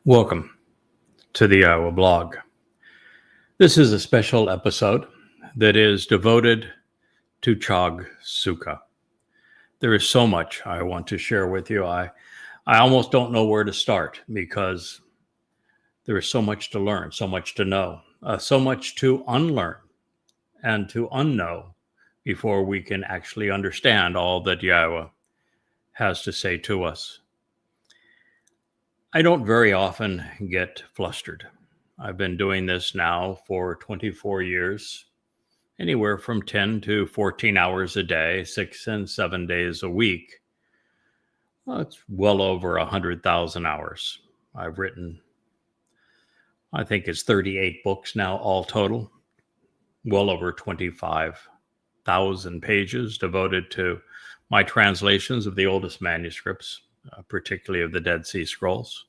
Welcome to the Iowa blog. This is a special episode that is devoted to Chag Sukah. There is so much I want to share with you. I almost don't know where to start because there is so much to learn, so much to know, so much to unlearn and to unknow before we can actually understand all that Yahowah has to say to us. I don't very often get flustered. I've been doing this now for 24 years, anywhere from 10 to 14 hours a day, 6 and 7 days a week. Well, it's well over 100,000 hours. I've written, I think it's 38 books now, all total, well over 25,000 pages devoted to my translations of the oldest manuscripts, particularly of the Dead Sea Scrolls.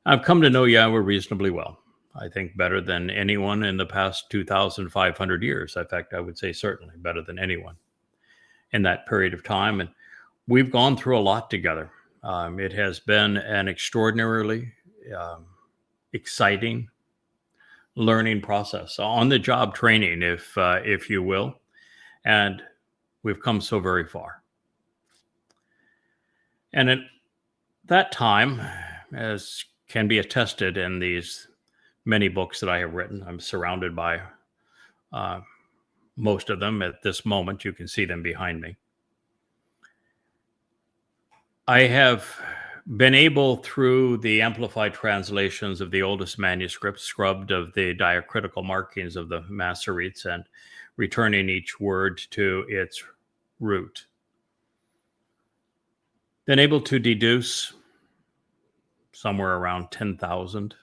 I've come to know Yahowah reasonably well. I think better than anyone in the past 2,500 years. In fact, I would say certainly better than anyone in that period of time. And we've gone through a lot together. It has been an extraordinarily exciting learning process, on-the-job training, if you will. And we've come so very far. And at that time, as can be attested in these many books that I have written, I'm surrounded by most of them at this moment. You can see them behind me. I have been able, through the amplified translations of the oldest manuscripts, scrubbed of the diacritical markings of the Masoretes, and returning each word to its root, been able to deduce somewhere around 10,000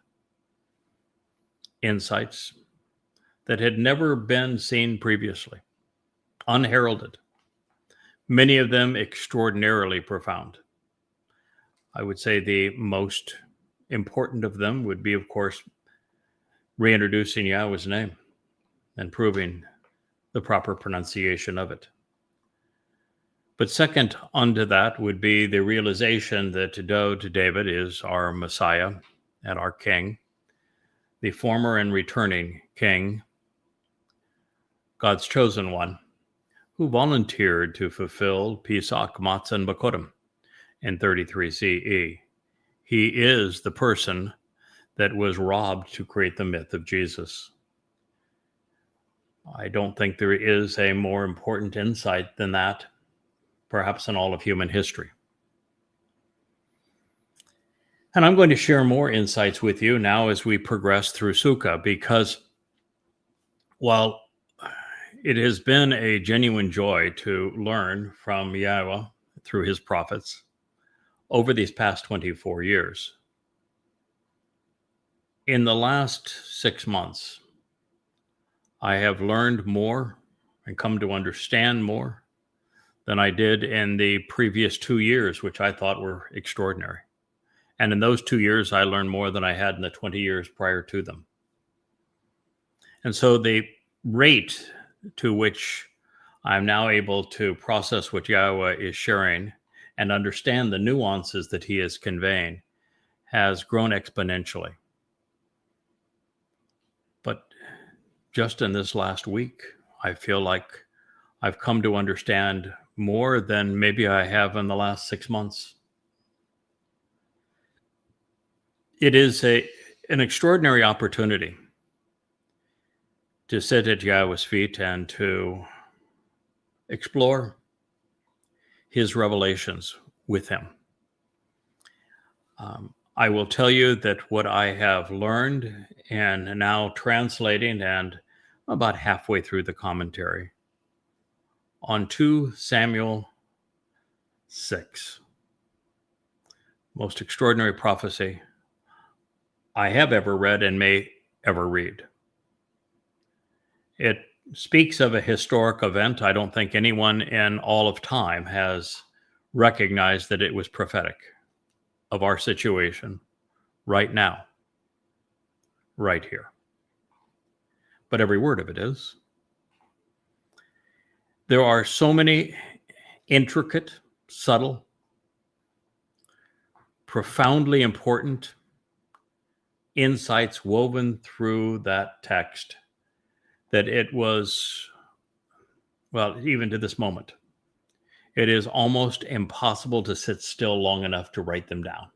insights that had never been seen previously, unheralded, many of them extraordinarily profound. I would say the most important of them would be, of course, reintroducing Yahowah's name and proving the proper pronunciation of it. But second unto that would be the realization that David is our Messiah and our King, the former and returning King, God's chosen one, who volunteered to fulfill Pesach, Matzah, and Bakodim in 33 CE. He is the person that was robbed to create the myth of Jesus. I don't think there is a more important insight than that, perhaps in all of human history. And I'm going to share more insights with you now as we progress through Sukah, because while it has been a genuine joy to learn from Yahowah through his prophets over these past 24 years, in the last 6 months, I have learned more and come to understand more than I did in the previous 2 years, which I thought were extraordinary. And in those 2 years, I learned more than I had in the 20 years prior to them. And so the rate to which I'm now able to process what Yahowah is sharing and understand the nuances that he is conveying has grown exponentially. But just in this last week, I feel like I've come to understand more than maybe I have in the last 6 months. It is an extraordinary opportunity to sit at Yahowah's feet and to explore his revelations with him. I will tell you that what I have learned and now translating and about halfway through the commentary on 2 Samuel 6, most extraordinary prophecy I have ever read and may ever read. It speaks of a historic event. I don't think anyone in all of time has recognized that it was prophetic of our situation right now, right here. But every word of it is. There are so many intricate, subtle, profoundly important insights woven through that text that it was, well, even to this moment, it is almost impossible to sit still long enough to write them down.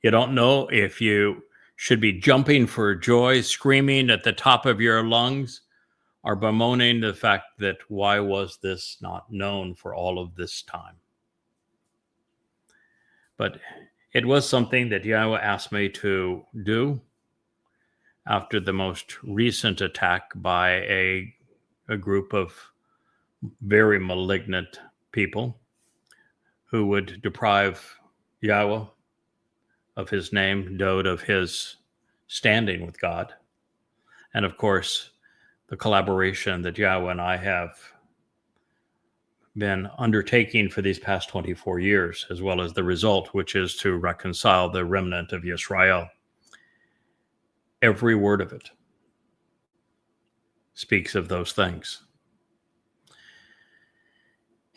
You don't know if you should be jumping for joy, screaming at the top of your lungs, or bemoaning the fact that why was this not known for all of this time? But it was something that Yahweh asked me to do after the most recent attack by a group of very malignant people who would deprive Yahweh of his name, Dode of his standing with God, and of course, the collaboration that Yahweh and I have been undertaking for these past 24 years, as well as the result, which is to reconcile the remnant of Yisrael. Every word of it speaks of those things.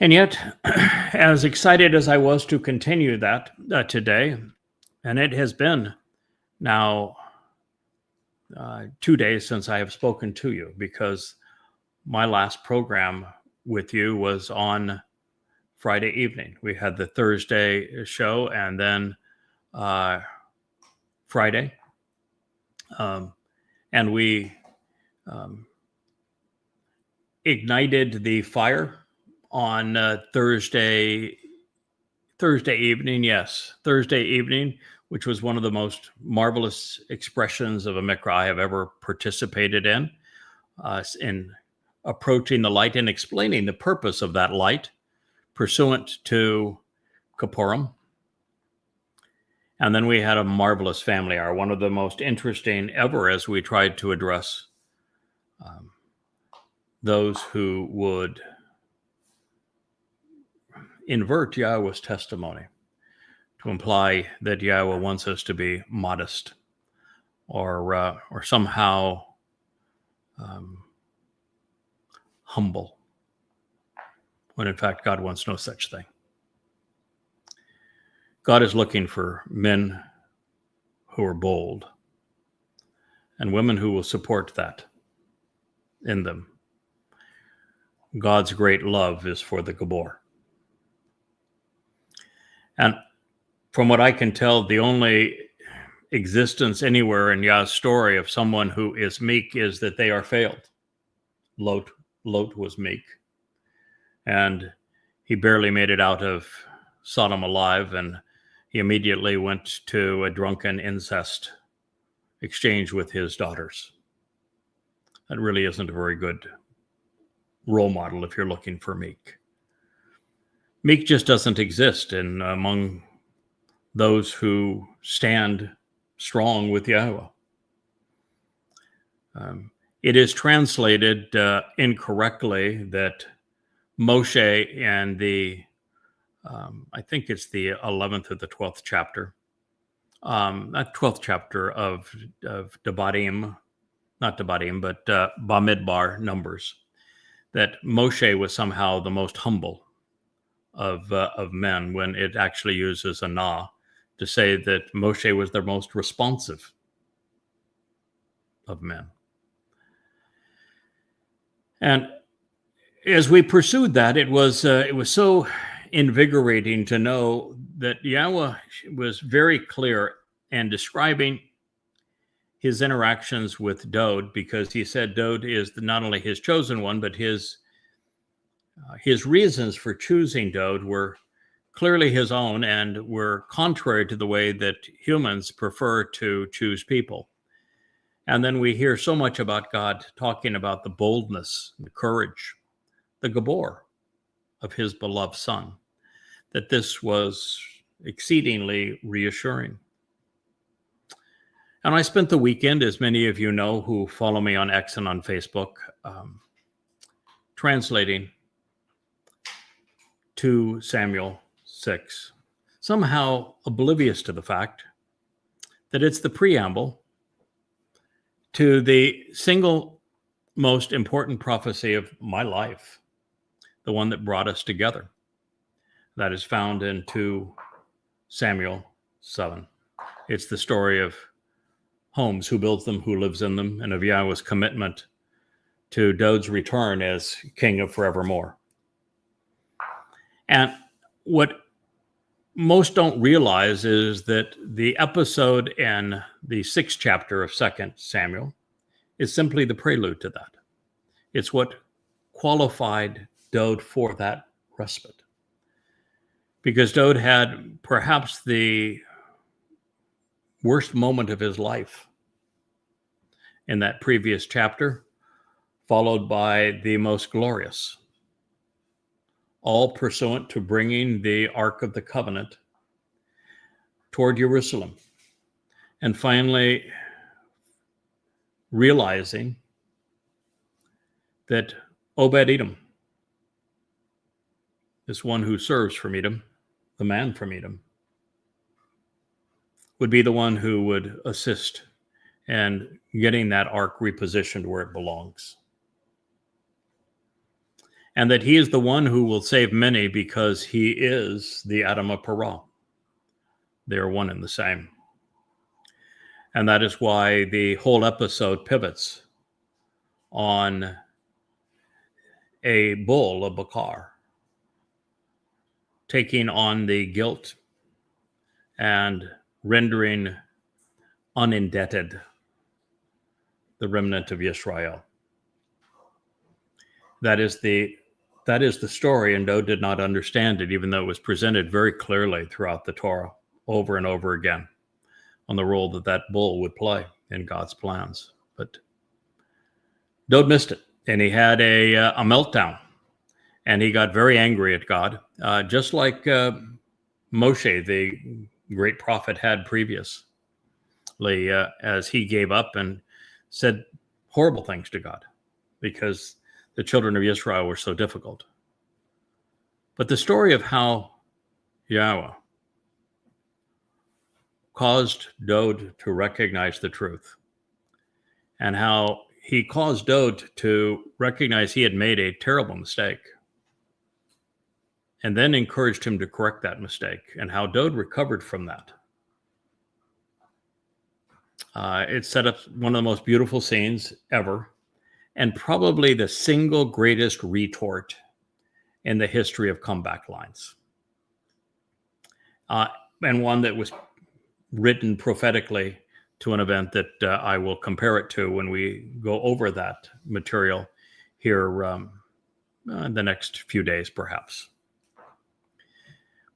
And yet, as excited as I was to continue that today, and it has been now 2 days since I have spoken to you, because my last program with you was on Friday evening. We had the Thursday show and then Friday. And we ignited the fire on Thursday evening, which was one of the most marvelous expressions of a Miqra I have ever participated in approaching the light and explaining the purpose of that light pursuant to Kippurim. And then we had a marvelous family hour, one of the most interesting ever, as we tried to address those who would invert Yahweh's testimony to imply that Yahweh wants us to be modest or somehow humble, when in fact God wants no such thing. God is looking for men who are bold and women who will support that in them. God's great love is for the Gabor. And from what I can tell, the only existence anywhere in Yah's story of someone who is meek is that they are failed. Lot was meek, and he barely made it out of Sodom alive, and he immediately went to a drunken incest exchange with his daughters. That really isn't a very good role model if you're looking for meek. Meek just doesn't exist among those who stand strong with Yahweh. It is translated incorrectly that Moshe and I think it's the 11th or the 12th chapter, not 12th chapter of Devarim, not Devarim, but Bamidbar, Numbers, that Moshe was somehow the most humble of men, when it actually uses a na to say that Moshe was the most responsive of men. And as we pursued that, it was so invigorating to know that Yahweh was very clear in describing his interactions with Dode, because he said Dode is not only his chosen one, but his reasons for choosing Dode were clearly his own and were contrary to the way that humans prefer to choose people. And then we hear so much about God talking about the boldness, the courage, the Gabor of his beloved son, that this was exceedingly reassuring. And I spent the weekend, as many of you know who follow me on X and on Facebook, translating 2 Samuel 6, somehow oblivious to the fact that it's the preamble to the single most important prophecy of my life, the one that brought us together. That is found in 2 Samuel 7. It's the story of homes, who builds them, who lives in them, and of Yahweh's commitment to Dod's return as king of forevermore. And what most don't realize is that the episode in the 6th chapter of 2 Samuel is simply the prelude to that. It's what qualified Dod for that respite. Because Dod had perhaps the worst moment of his life in that previous chapter, followed by the most glorious, all pursuant to bringing the Ark of the Covenant toward Jerusalem, and finally realizing that Obed-Edom, this one who serves from Edom, the man from Edom, would be the one who would assist in getting that ark repositioned where it belongs. And that he is the one who will save many because he is the Adam of Perah. They are one and the same. And that is why the whole episode pivots on a bull, a bakar, taking on the guilt and rendering unindebted the remnant of Israel. That is the story, and Dod did not understand it, even though it was presented very clearly throughout the Torah over and over again on the role that bull would play in God's plans. But Dod missed it, and he had a meltdown, and he got very angry at God, just like Moshe, the great prophet, had previously, as he gave up and said horrible things to God because the children of Israel were so difficult. But the story of how Yahweh caused Dod to recognize the truth, and how he caused Dod to recognize he had made a terrible mistake, and then encouraged him to correct that mistake, and how Dod recovered from that. It set up one of the most beautiful scenes ever, and probably the single greatest retort in the history of comeback lines. And one that was written prophetically to an event that I will compare it to when we go over that material here in the next few days, perhaps.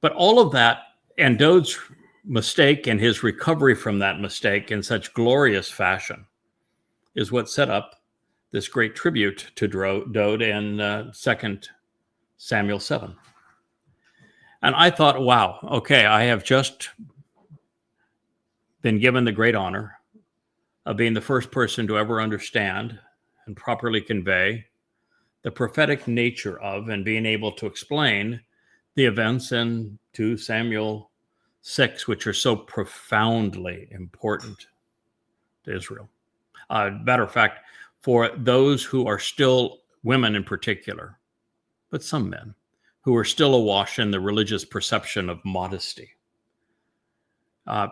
But all of that, and Dod's mistake and his recovery from that mistake in such glorious fashion, is what set up this great tribute to Dod in 2 Samuel 7. And I thought, wow, okay, I have just been given the great honor of being the first person to ever understand and properly convey the prophetic nature of, and being able to explain the events in 2 Samuel 6, which are so profoundly important to Israel. Matter of fact, for those who are still, women in particular, but some men, who are still awash in the religious perception of modesty,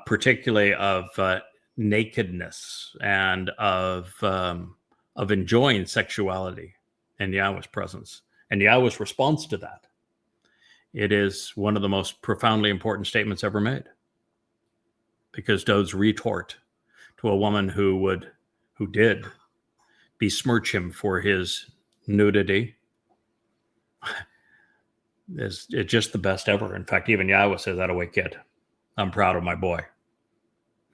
particularly of nakedness and of enjoying sexuality in Yahweh's presence and Yahweh's response to that. It is one of the most profoundly important statements ever made, because Dod's retort to a woman who did besmirch him for his nudity is just the best ever. In fact, even Yahweh says, "That away, kid. I'm proud of my boy."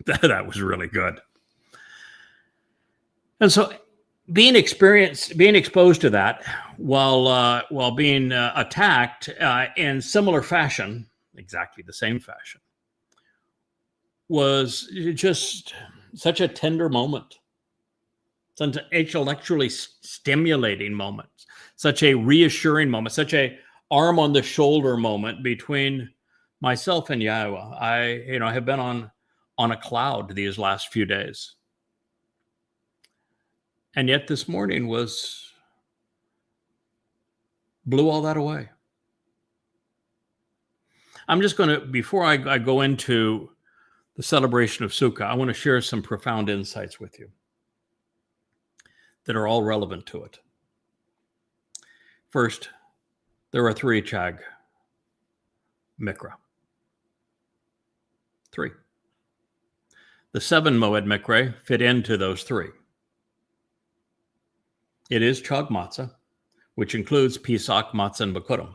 That was really good. And so being exposed to that while being attacked in similar fashion, exactly the same fashion, was just such a tender moment, such an intellectually stimulating moment, such a reassuring moment, such a arm on the shoulder moment between myself and Yahweh. I have been on a cloud these last few days. And yet this morning blew all that away. I'm just going to, before I go into the celebration of Sukah, I want to share some profound insights with you that are all relevant to it. First, there are 3 Chag Miqra. 3. The 7 Mowed Miqra fit into those 3. It is Chag Matzah, which includes Pesach, Matzah, and Bikurim,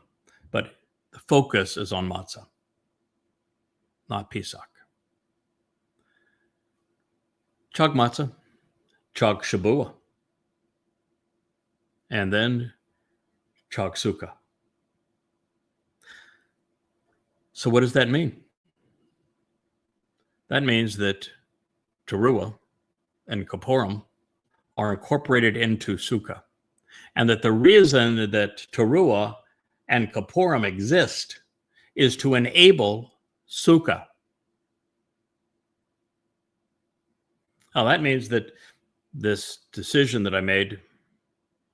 but the focus is on Matzah, not Pesach. Chag Matzah, Chag Shabuah, and then Chag Sukah. So what does that mean? That means that Teruah and Kippurim are incorporated into Sukah, and that the reason that Teruah and Kippurim exist is to enable Sukah. Now that means that this decision that I made,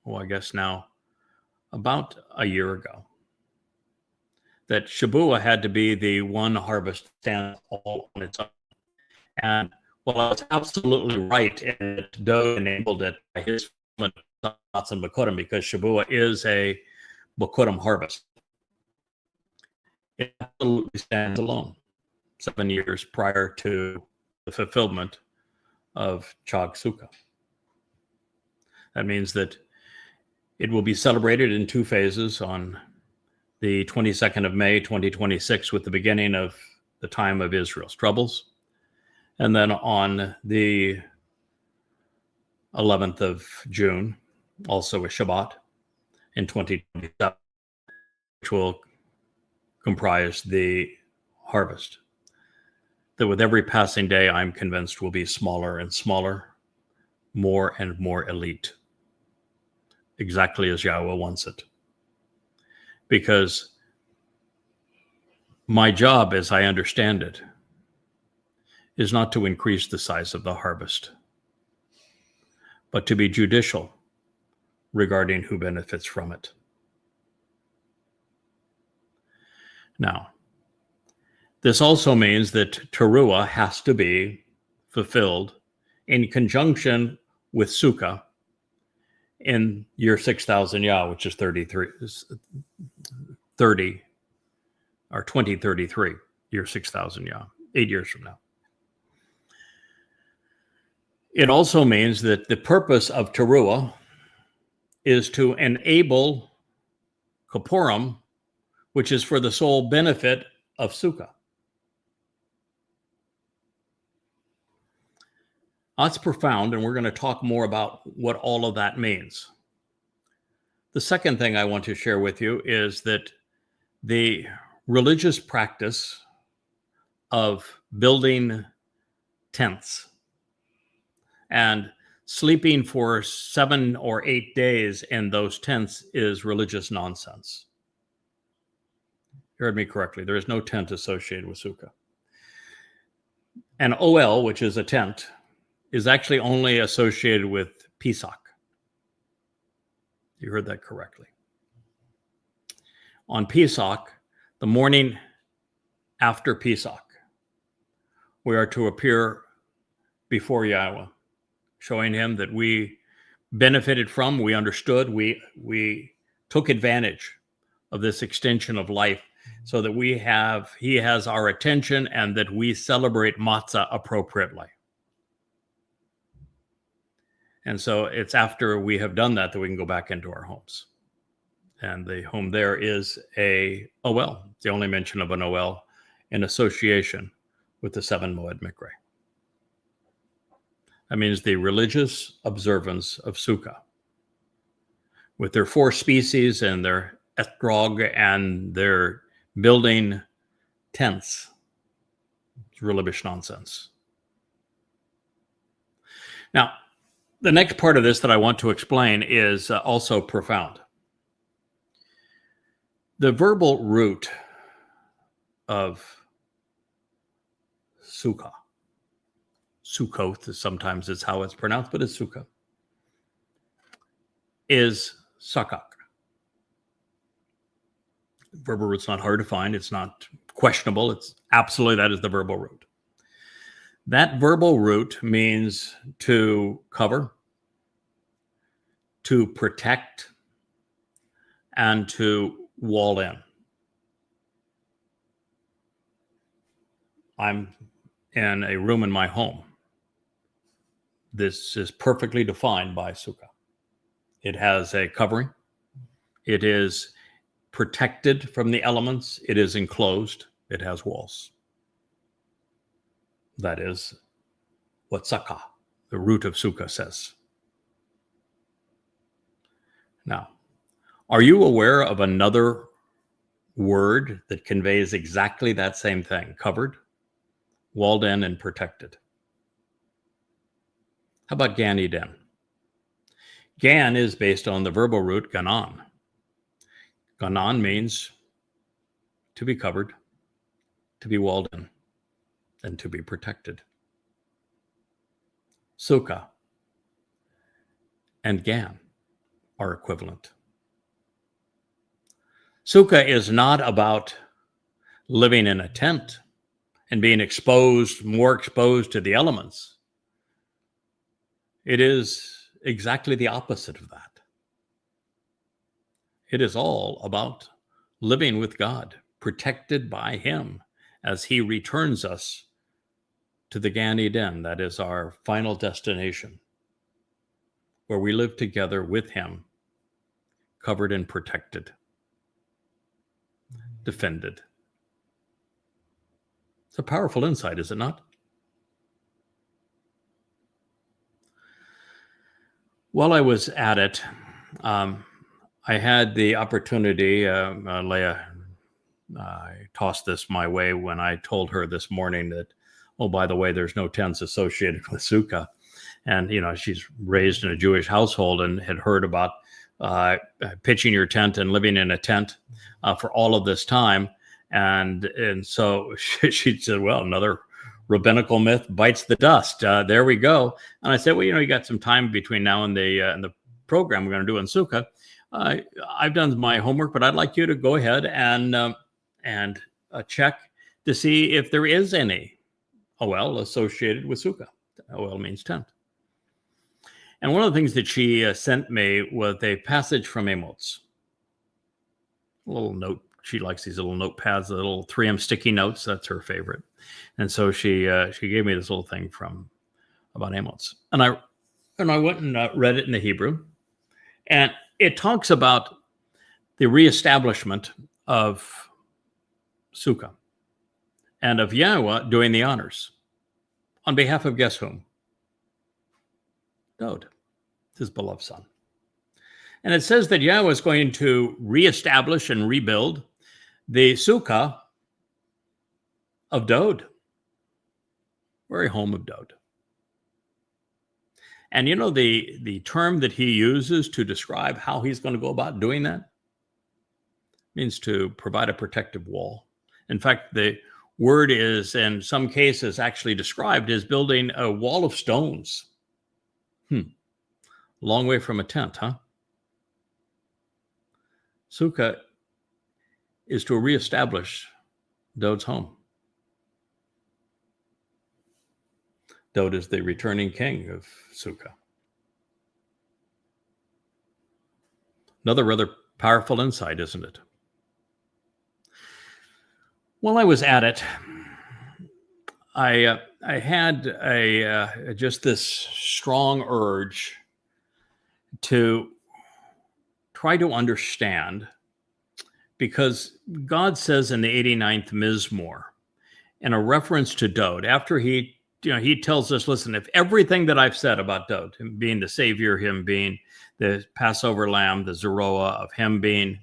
well, I guess now about a year ago, that Shabuah had to be the one harvest stand all on its own. And well, I was absolutely right, and Doe enabled it by his thoughts and Bikurim, because Shabuah is a Bikurim harvest. It absolutely stands alone 7 years prior to the fulfillment of Chag Sukah. That means that it will be celebrated in 2 phases on the 22nd of May, 2026, with the beginning of the time of Israel's troubles. And then on the 11th of June, also a Shabbat in 2027, which will comprise the harvest. That with every passing day, I'm convinced, will be smaller and smaller, more and more elite, exactly as Yahweh wants it. Because my job, as I understand it, is not to increase the size of the harvest, but to be judicial regarding who benefits from it. Now, this also means that Teruah has to be fulfilled in conjunction with Sukah in year 6,000 Yah, which is 2033, year 6,000 Yah, 8 years from now. It also means that the purpose of Teruah is to enable Kippurim, which is for the sole benefit of Sukah. That's profound, and we're going to talk more about what all of that means. The second thing I want to share with you is that the religious practice of building tents and sleeping for 7 or 8 days in those tents is religious nonsense. You heard me correctly. There is no tent associated with Sukah. An OL, which is a tent, is actually only associated with Pesach. You heard that correctly. On Pesach, the morning after Pesach, we are to appear before Yahweh, showing him that we benefited from, we understood, we took advantage of this extension of life so that he has our attention and that we celebrate matzah appropriately. And so it's after we have done that we can go back into our homes. And the home there is a OL. It's the only mention of an OL in association with the 7 Mowed Miqra. That means the religious observance of Sukah, with their 4 species and their etrog and their building tents. It's religious nonsense. Now, the next part of this that I want to explain is also profound. The verbal root of Sukah, Sukkoth sometimes is how it's pronounced, but it's Sukah, is sakak. Verbal root's not hard to find. It's not questionable. It's absolutely, that is the verbal root. That verbal root means to cover, to protect, and to wall in. I'm in a room in my home. This is perfectly defined by Sukah. It has a covering. It is protected from the elements. It is enclosed. It has walls. That is what Sukah, the root of Sukah, says. Now, are you aware of another word that conveys exactly that same thing? Covered, walled in, and protected. How about Gan Eden? Gan is based on the verbal root ganan. Ganan means to be covered, to be walled in, and to be protected. Sukah and Gan are equivalent. Sukah is not about living in a tent and being more exposed to the elements. It is exactly the opposite of that. It is all about living with God, protected by Him as He returns us to the Gan Eden. That is our final destination, where we live together with Him, covered and protected, defended. It's a powerful insight, is it not? While I was at it, I had the opportunity, Leah tossed this my way when I told her this morning that, oh, by the way, there's no tents associated with Sukah. And, she's raised in a Jewish household and had heard about pitching your tent and living in a tent for all of this time. And so she said, well, another rabbinical myth bites the dust. There we go. And I said, well, you got some time between now and the program we're going to do in Sukah. I've done my homework, but I'd like you to go ahead and check to see if there is any OL associated with Sukah. OL means tent. And one of the things that she sent me was a passage from Amos. A little note. She likes these little notepads, the little 3M sticky notes. That's her favorite. And so she gave me this little thing about Amos. And I went and read it in the Hebrew. And it talks about the reestablishment of Sukah and of Yahweh doing the honors on behalf of guess whom? Dowd, his beloved son. And it says that Yahweh is going to reestablish and rebuild the Sukah of Dowd, very home of Dowd. And the term that he uses to describe how he's going to go about doing that means to provide a protective wall. In fact, the word is in some cases actually described as building a wall of stones. Long way from a tent, huh? Sukah is to reestablish Dowd's home. Dowd is the returning king of Sukah. Another rather powerful insight, isn't it? While I was at it, I had just this strong urge to try to understand, because God says in the 89th Mizmor, in a reference to Dowd, after he tells us, listen, if everything that I've said about Dowd, him being the Savior, him being the Passover lamb, the Zeroah, of him being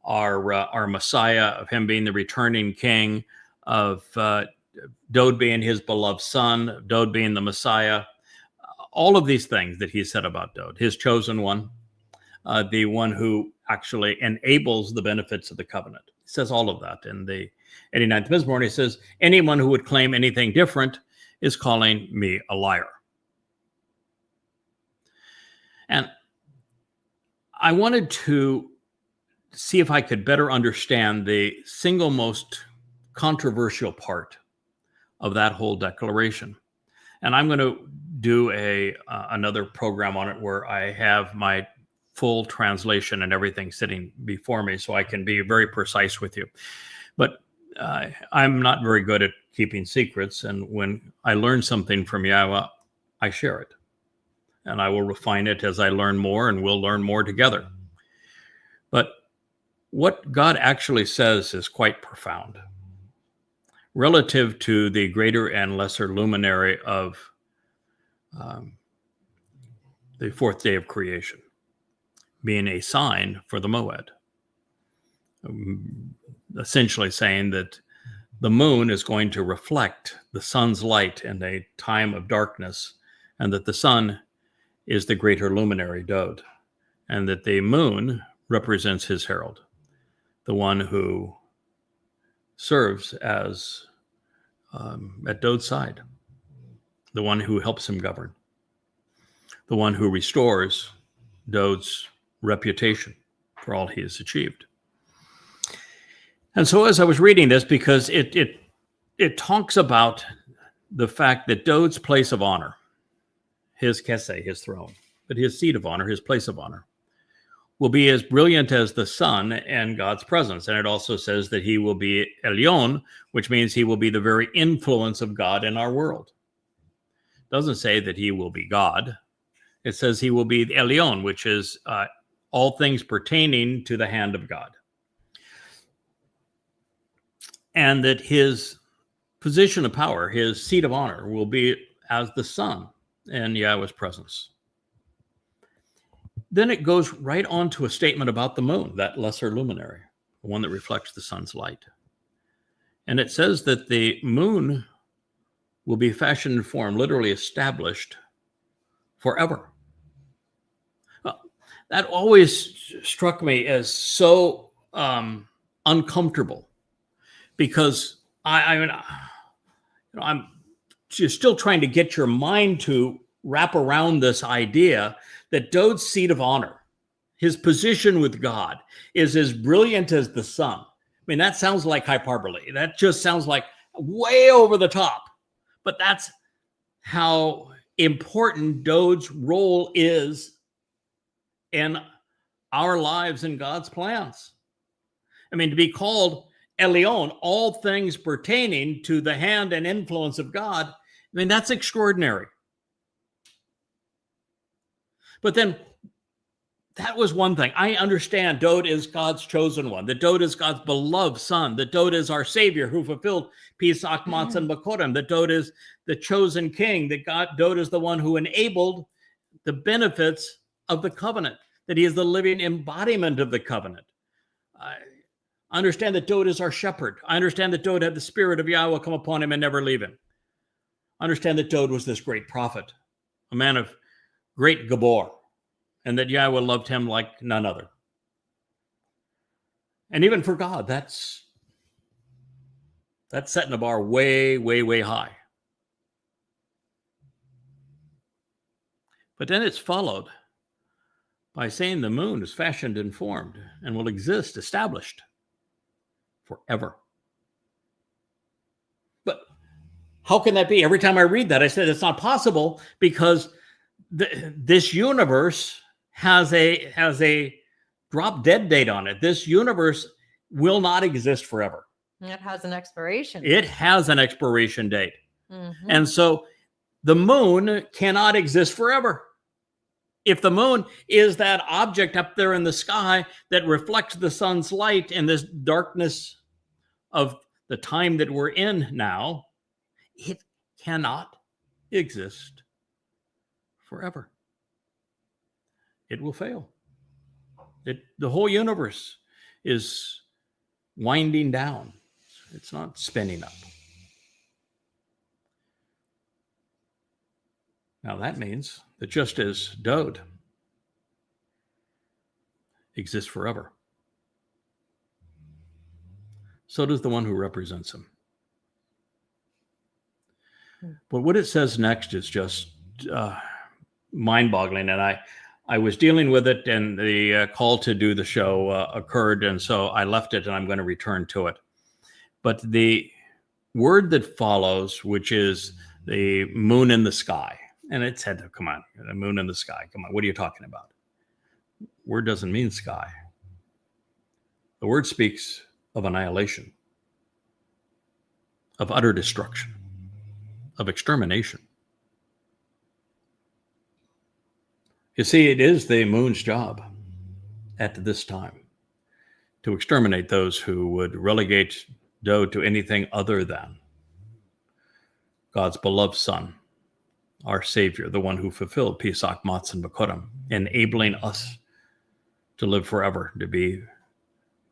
our Messiah, of him being the returning king, of Dowd being his beloved son, of Dowd being the Messiah, all of these things that he said about Dowd, his chosen one, the one who actually enables the benefits of the covenant. He says all of that in the 89th Mizmor. He says, anyone who would claim anything different is calling me a liar. And I wanted to see if I could better understand the single most controversial part of that whole declaration. And I'm going to do another program on it where I have my full translation and everything sitting before me so I can be very precise with you. But I'm not very good at keeping secrets. And when I learn something from Yahowah, I share it. And I will refine it as I learn more, and we'll learn more together. But what God actually says is quite profound relative to the greater and lesser luminary of the fourth day of creation, being a sign for the Mowed. Essentially saying that the moon is going to reflect the sun's light in a time of darkness, and that the sun is the greater luminary Dode, and that the moon represents his herald, the one who serves as at Dode's side, the one who helps him govern, the one who restores Dode's reputation for all he has achieved. And so as I was reading this, because it talks about the fact that Dode's place of honor, his kese, his throne, but his seat of honor, his place of honor, will be as brilliant as the sun and God's presence. And it also says that he will be Elyon, which means he will be the very influence of God in our world. It doesn't say that he will be God. It says he will be Elyon, which is all things pertaining to the hand of God. And that his position of power, his seat of honor, will be as the sun in Yahowah's presence. Then it goes right on to a statement about the moon, that lesser luminary, the one that reflects the sun's light. And it says that the moon will be fashioned and formed, literally established forever. Well, that always struck me as so uncomfortable, because I'm just still trying to get your mind to wrap around this idea that Dode's seat of honor, his position with God, is as brilliant as the sun. I mean, that sounds like hyperbole. That just sounds like way over the top. But that's how important Dode's role is in our lives and God's plans. I mean, to be called Elyon, all things pertaining to the hand and influence of God, I mean, that's extraordinary. But then that was one thing. I understand Dode is God's chosen one, that Dode is God's beloved son, that Dode is our savior who fulfilled Pesach, Matzah, and Bakorim, that Dode is the chosen king, that Dode is the one who enabled the benefits of the covenant, that he is the living embodiment of the covenant. I understand that Dode is our shepherd. I understand that Dode had the spirit of Yahowah come upon him and never leave him. I understand that Dode was this great prophet, a man of great Gabor, and that Yahowah loved him like none other. And even for God, that's setting the bar way, way, way high. But then it's followed by saying the moon is fashioned and formed and will exist, established forever. But how can that be? Every time I read that, I said it's not possible, because this universe has a drop dead date on it. This universe will not exist forever. It has an expiration. It has an expiration date. Mm-hmm. And so the moon cannot exist forever. If the moon is that object up there in the sky that reflects the sun's light in this darkness of the time that we're in now, it cannot exist forever. It will fail. The whole universe is winding down. It's not spinning up. Now that means that just as Dode exists forever, so does the one who represents him. But what it says next is just mind-boggling, and I was dealing with it, and the call to do the show occurred, and so I left it, and I'm going to return to it. But the word that follows, which is the moon in the sky. And it said, come on, the moon in the sky. Come on, what are you talking about? Word doesn't mean sky. The word speaks of annihilation, of utter destruction, of extermination. You see, it is the moon's job at this time to exterminate those who would relegate Dowd to anything other than God's beloved Son, our Savior, the one who fulfilled Pesach, Matzah, and Miqra, enabling us to live forever, to be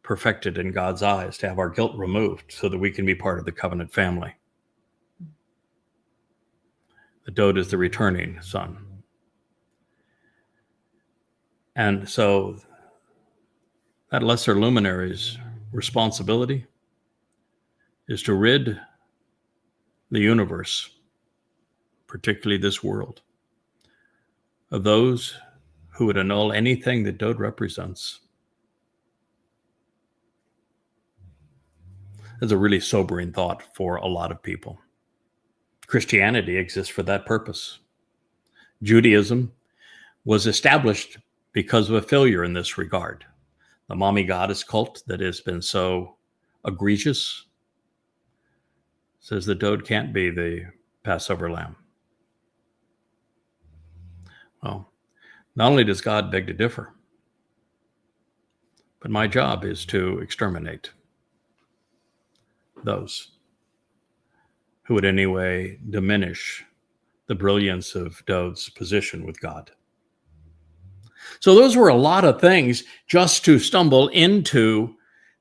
perfected in God's eyes, to have our guilt removed so that we can be part of the covenant family. The Dowd is the returning son. And so that lesser luminary's responsibility is to rid the universe, particularly this world, of those who would annul anything that Dowd represents. That's a really sobering thought for a lot of people. Christianity exists for that purpose. Judaism was established because of a failure in this regard. The mommy goddess cult that has been so egregious says that Dowd can't be the Passover lamb. Well, not only does God beg to differ, but my job is to exterminate those who would in any way diminish the brilliance of Dowd's position with God. So those were a lot of things just to stumble into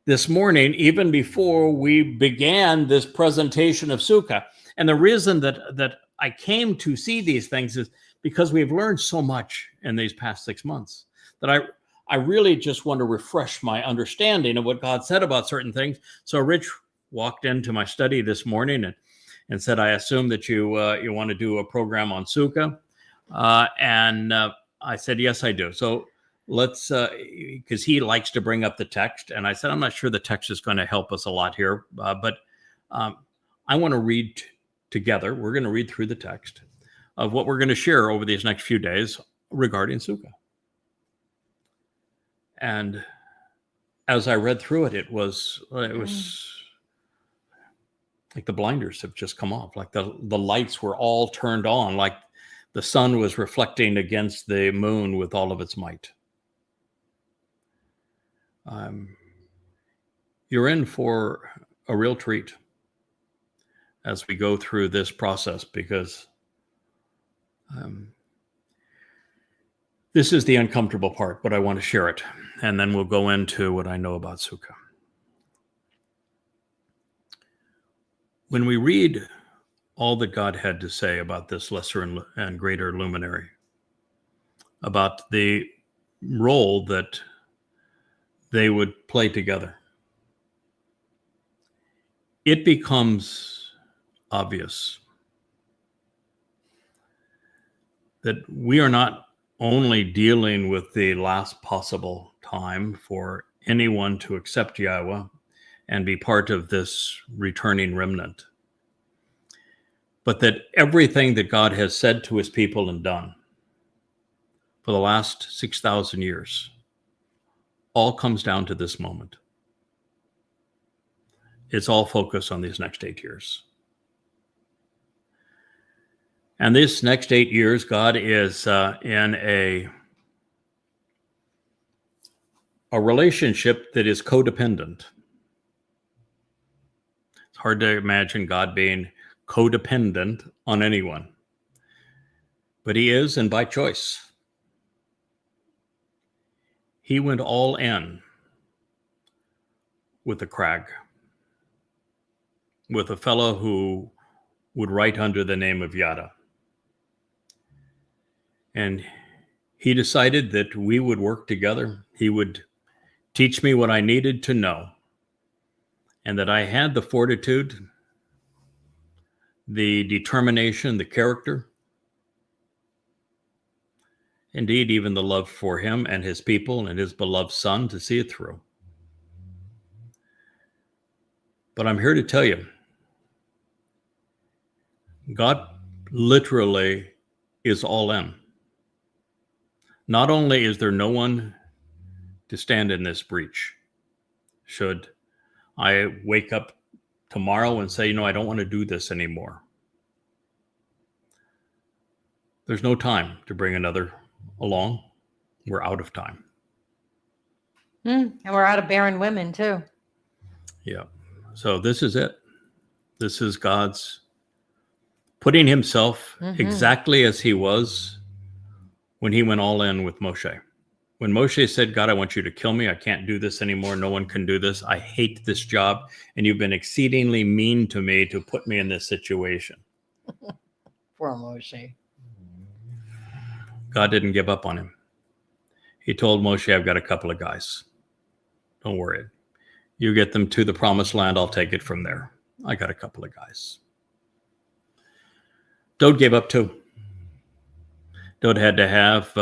this morning, even before we began this presentation of Sukah. And the reason that I came to see these things is because we've learned so much in these past 6 months that I really just want to refresh my understanding of what God said about certain things. So Rich walked into my study this morning and said, I assume that you want to do a program on Sukah. And I said, yes, I do. So let's, because he likes to bring up the text. And I said, I'm not sure the text is going to help us a lot here, but I want to read together. We're going to read through the text of what we're going to share over these next few days regarding Sukah. And as I read through it, it was like the blinders have just come off, like the lights were all turned on, like the sun was reflecting against the moon with all of its might. You're in for a real treat as we go through this process, because this is the uncomfortable part, but I want to share it. And then we'll go into what I know about Sukah. When we read all that God had to say about this lesser and greater luminary, about the role that they would play together, it becomes obvious that we are not only dealing with the last possible time for anyone to accept Yahweh and be part of this returning remnant, but that everything that God has said to his people and done for the last 6,000 years all comes down to this moment. It's all focused on these next 8 years. And this next 8 years, God is in a relationship that is codependent. It's hard to imagine God being codependent on anyone, but he is, and by choice. He went all in with the crag, with a fellow who would write under the name of Yada. And he decided that we would work together. He would teach me what I needed to know, and that I had the fortitude, the determination, the character, indeed, even the love for him and his people and his beloved son to see it through. But I'm here to tell you, God literally is all in. Not only is there no one to stand in this breach, should I wake up tomorrow and say, I don't want to do this anymore. There's no time to bring another along. We're out of time. And we're out of barren women too. Yeah. So this is it. This is God's putting himself exactly as he was when he went all in with Moshe. When Moshe said, God, I want you to kill me. I can't do this anymore. No one can do this. I hate this job. And you've been exceedingly mean to me to put me in this situation. Poor Moshe. God didn't give up on him. He told Moshe, I've got a couple of guys. Don't worry. You get them to the promised land. I'll take it from there. I got a couple of guys. Dode gave up too. Dode had to have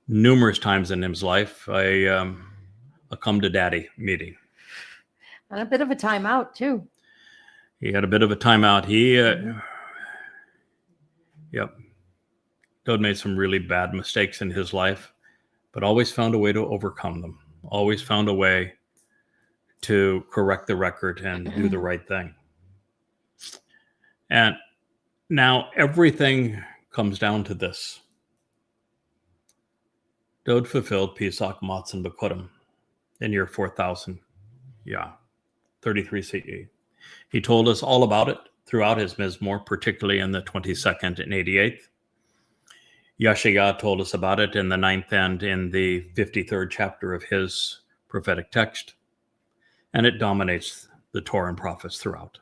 numerous times in his life a come to daddy meeting. And a bit of a timeout too. He had a bit of a timeout. Dode made some really bad mistakes in his life, but always found a way to overcome them. Always found a way to correct the record and do the right thing. And now everything comes down to this. Dode fulfilled Pesach, Matzah, and Bekurim in year 4000, 33 CE. He told us all about it throughout his Mizmor, particularly in the 22nd and 88th. Yahowah𐤄𐤄𝐿 told us about it in the 9th and in the 53rd chapter of his prophetic text. And it dominates the Torah and prophets throughout.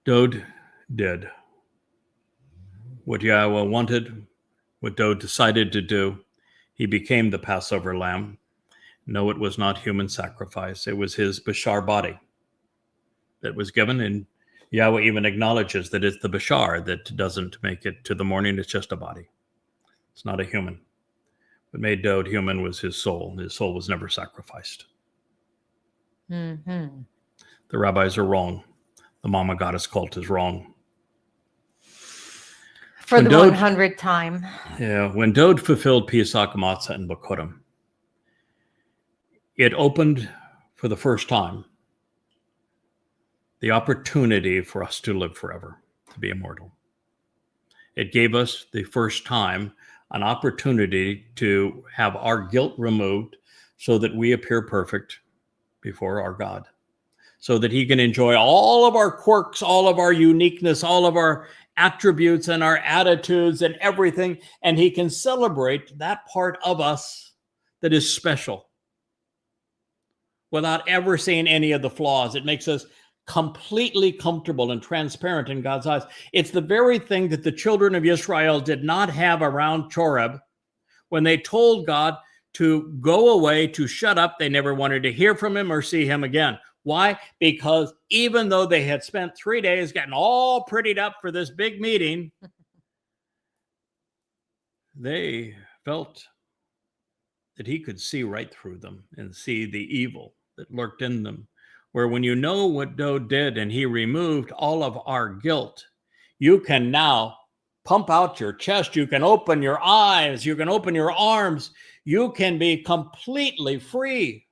Dode did what Yahweh wanted, what Dode decided to do. He became the Passover lamb. No, it was not human sacrifice. It was his Bashar body that was given. And Yahweh even acknowledges that it's the Bashar that doesn't make it to the morning. It's just a body. It's not a human. What made Dode human was his soul. His soul was never sacrificed. The rabbis are wrong. The mama goddess cult is wrong. For when the Dode, 100th time. Yeah, when Dode fulfilled Pesach, Matzah, and Bekurim, it opened for the first time the opportunity for us to live forever, to be immortal. It gave us the first time an opportunity to have our guilt removed so that we appear perfect before our God, so that he can enjoy all of our quirks, all of our uniqueness, all of our attributes and our attitudes and everything, and he can celebrate that part of us that is special without ever seeing any of the flaws. It makes us completely comfortable and transparent in God's eyes. It's the very thing that the children of Israel did not have around Choreb. When they told God to go away, to shut up, they never wanted to hear from him or see him again. Why? Because even though they had spent 3 days getting all prettied up for this big meeting, they felt that he could see right through them and see the evil that lurked in them. Where when you know what Dode did and he removed all of our guilt, you can now pump out your chest. You can open your eyes. You can open your arms. You can be completely free,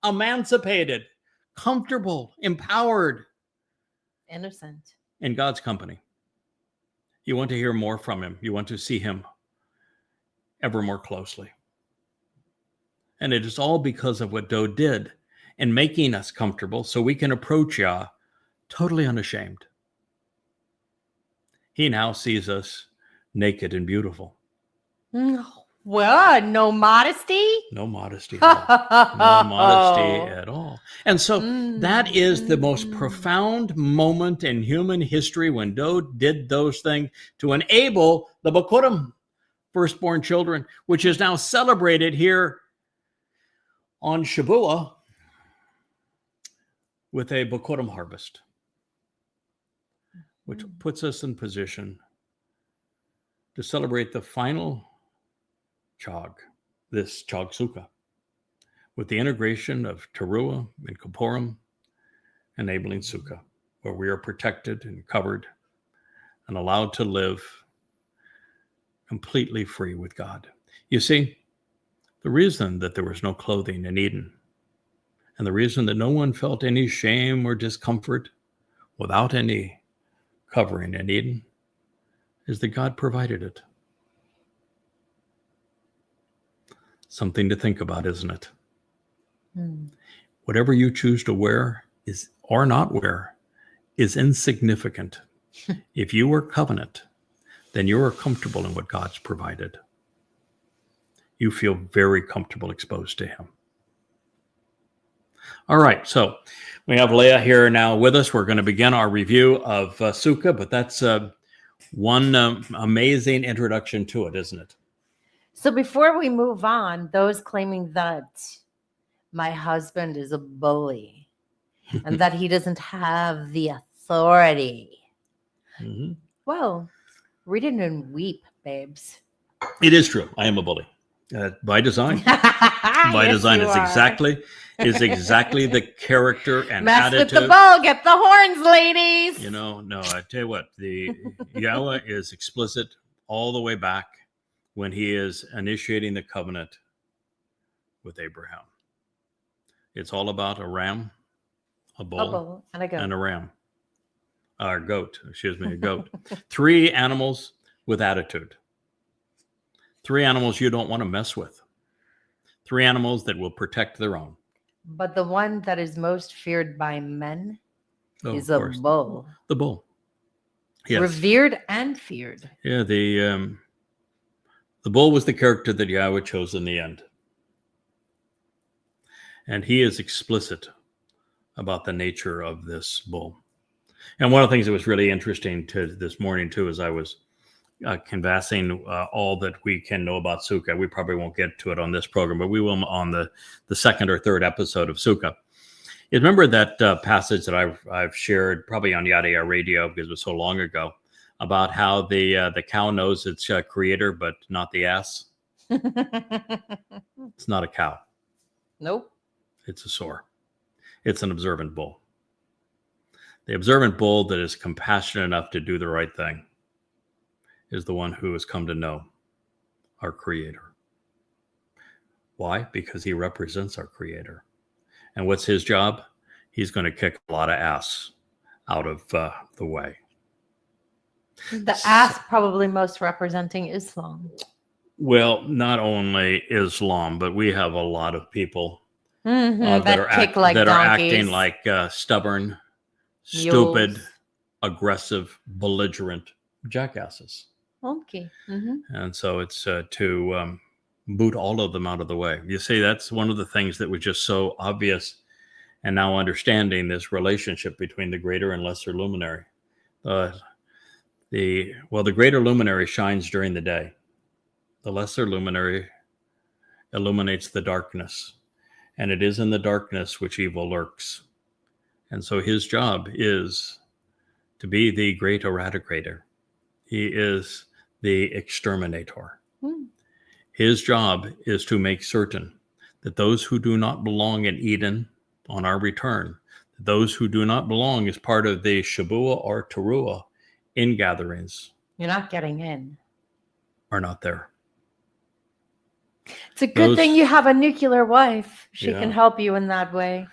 emancipated, comfortable, empowered, innocent, in God's company. You want to hear more from him. You want to see him ever more closely. And it is all because of what Dode did in making us comfortable so we can approach Yah totally unashamed. He now sees us naked and beautiful. Well, no modesty? No modesty at all. No modesty at all. And so that is the most profound moment in human history when Dode did those things to enable the Bekurim, firstborn children, which is now celebrated here on Shavuot with a Bekurim harvest, which puts us in position to celebrate the final Chag, this Chag Sukah, with the integration of Teruah and Kippurim, enabling Sukah. where we are protected and covered and allowed to live completely free with God. You see, the reason that there was no clothing in Eden, and the reason that no one felt any shame or discomfort without any covering in Eden, is that God provided it. Something to think about, isn't it? Whatever you choose to wear is or not wear is insignificant. If you are covenant, then you are comfortable in what God's provided. You feel very comfortable exposed to him. All right, so we have Leah here now with us. We're going to begin our review of Sukah, but that's one amazing introduction to it, isn't it? So before we move on, those claiming that my husband is a bully and that he doesn't have the authority. Mm-hmm. Well, read it and weep, babes. It is true. I am a bully by design. By Yes, design, you it's are. exactly the character and Mess attitude. with the bull, get the horns, ladies. You know, no, I tell you what, the Yahweh is explicit all the way back when he is initiating the covenant with Abraham. It's all about a ram, a bull, and a goat. and a ram. A goat. 3 animals with attitude. 3 animals you don't want to mess with. 3 animals that will protect their own. But the one that is most feared by men is of a course. bull. The bull. Yes. Revered and feared. Yeah, the bull was the character that Yahweh chose in the end. And he is explicit about the nature of this bull. And one of the things that was really interesting to this morning, too, as I was canvassing all that we can know about Sukah. We probably won't get to it on this program, but we will on the second or third episode of Sukah. You remember that passage that I've shared probably on Yahowah𐤄𐤅 radio because it was so long ago about how the cow knows its creator, but not the ass. It's not a cow. Nope. It's a sower. It's an observant bull. The observant bull that is compassionate enough to do the right thing is the one who has come to know our Creator. Why? Because he represents our Creator. And what's his job? He's going to kick a lot of ass out of the way. The ass probably most representing Islam. Well, not only Islam, but we have a lot of people that are acting like stubborn, stupid, mules, aggressive, belligerent jackasses. Okay. And so it's to boot all of them out of the way. You see, that's one of the things that was just so obvious. And now understanding this relationship between the greater and lesser luminary. The greater luminary shines during the day. The lesser luminary illuminates the darkness. And it is in the darkness which evil lurks. And so his job is to be the great eradicator. He is the exterminator. His job is to make certain that those who do not belong in Eden on our return, those who do not belong as part of the Shabuah or Teruah ingatherings, you're not getting in, are not there. It's a good thing you have a nuclear wife. She can help you in that way.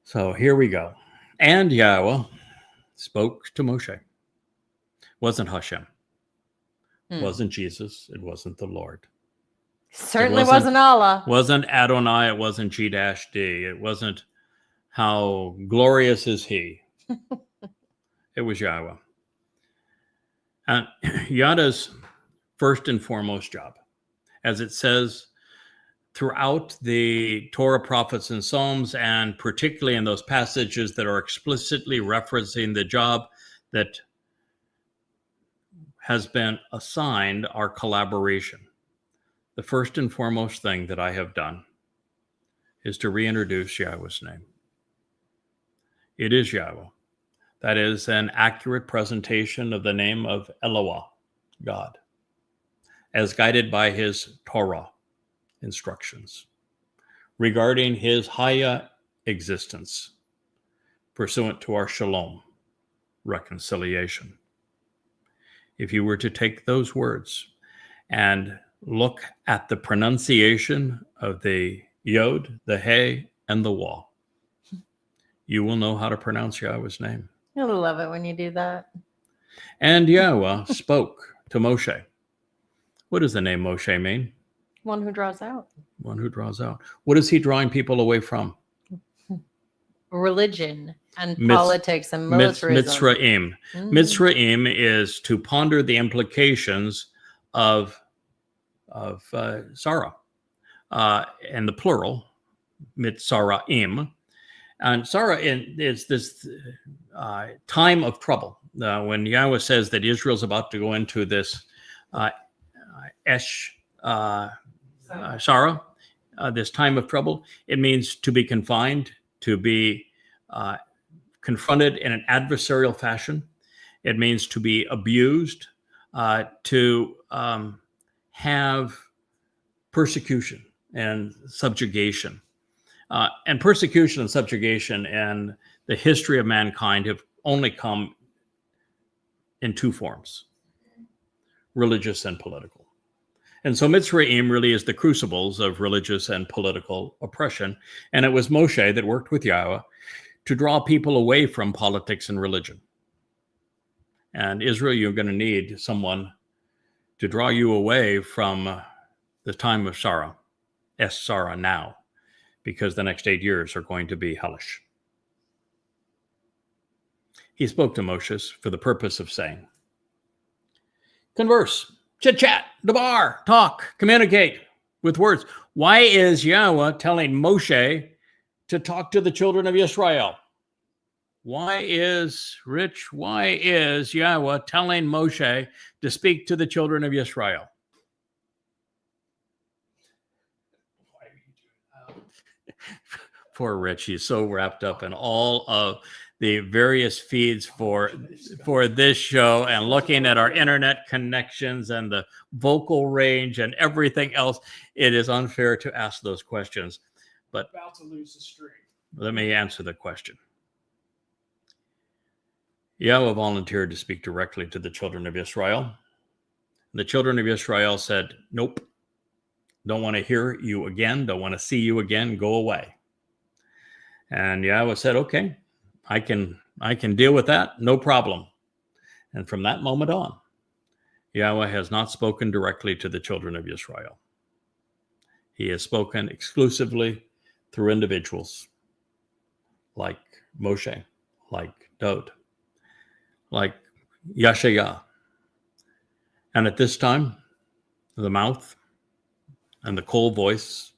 So here we go. And Yahweh spoke to Moshe. Wasn't Hashem. Wasn't Jesus. It wasn't the Lord. Certainly wasn't Allah. Wasn't Adonai. It wasn't G-D. It wasn't how glorious is he. It was Yahweh. And Yahweh's first and foremost job, as it says throughout the Torah, prophets, and Psalms, and particularly in those passages that are explicitly referencing the job that has been assigned our collaboration. The first and foremost thing that I have done is to reintroduce Yahweh's name. It is Yahweh. That is an accurate presentation of the name of Elohah, God, as guided by his Torah instructions regarding his Haya existence, pursuant to our shalom, reconciliation. If you were to take those words and look at the pronunciation of the Yod, the He, and the Wah, you will know how to pronounce Yahweh's name. I love it when you do that. And Yahweh spoke to Moshe. What does the name Moshe mean? One who draws out. One who draws out. What is he drawing people away from? Religion and politics and militarism. Mitzrayim. Mitzrayim is to ponder the implications of Sarah, and the plural, Mitzrayim. And Sarah is this time of trouble. When Yahweh says that Israel's about to go into this Sarah, this time of trouble, it means to be confined, to be confronted in an adversarial fashion. It means to be abused, to have persecution and subjugation. And persecution and subjugation and the history of mankind have only come in two forms, religious and political. And so Mitzrayim really is the crucibles of religious and political oppression. And it was Moshe that worked with Yahweh to draw people away from politics and religion. And Israel, you're going to need someone to draw you away from the time of Sarah, Sarah now, because the next 8 years are going to be hellish. He spoke to Moses for the purpose of saying, converse, chit-chat, debar, talk, communicate with words. Why is Yahweh telling Moshe to talk to the children of Israel? Why is Yahweh telling Moshe to speak to the children of Israel? Poor Rich, he's so wrapped up in all of the various feeds for this show and looking at our internet connections and the vocal range and everything else. It is unfair to ask those questions, but about to lose the streak. Let me answer the question. Yahweh volunteered to speak directly to the children of Israel. The children of Israel said, nope, don't want to hear you again, don't want to see you again, go away. And Yahweh said, okay, I can deal with that, no problem. And from that moment on, Yahweh has not spoken directly to the children of Israel. He has spoken exclusively through individuals like Moshe, like Dod, like Yahshua. And at this time, the mouth and the cold voice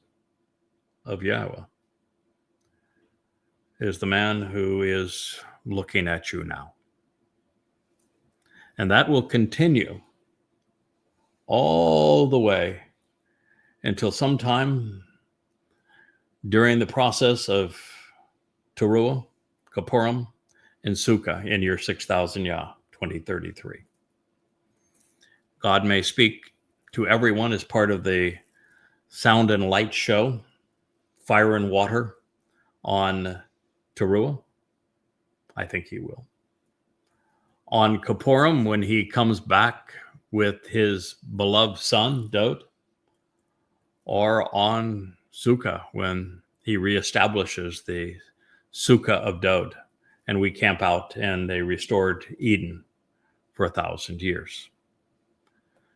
of Yahweh is the man who is looking at you now. And that will continue all the way until sometime during the process of Teruah, Kippurim, and Sukah in year 6000 Yah, 2033. God may speak to everyone as part of the Sound and Light show, Fire and Water, on Teruah. I think he will. On Kippurim, when he comes back with his beloved son, Dod, or on Sukah, when he reestablishes the Sukah of Dod, and we camp out in a restored Eden for 1,000 years.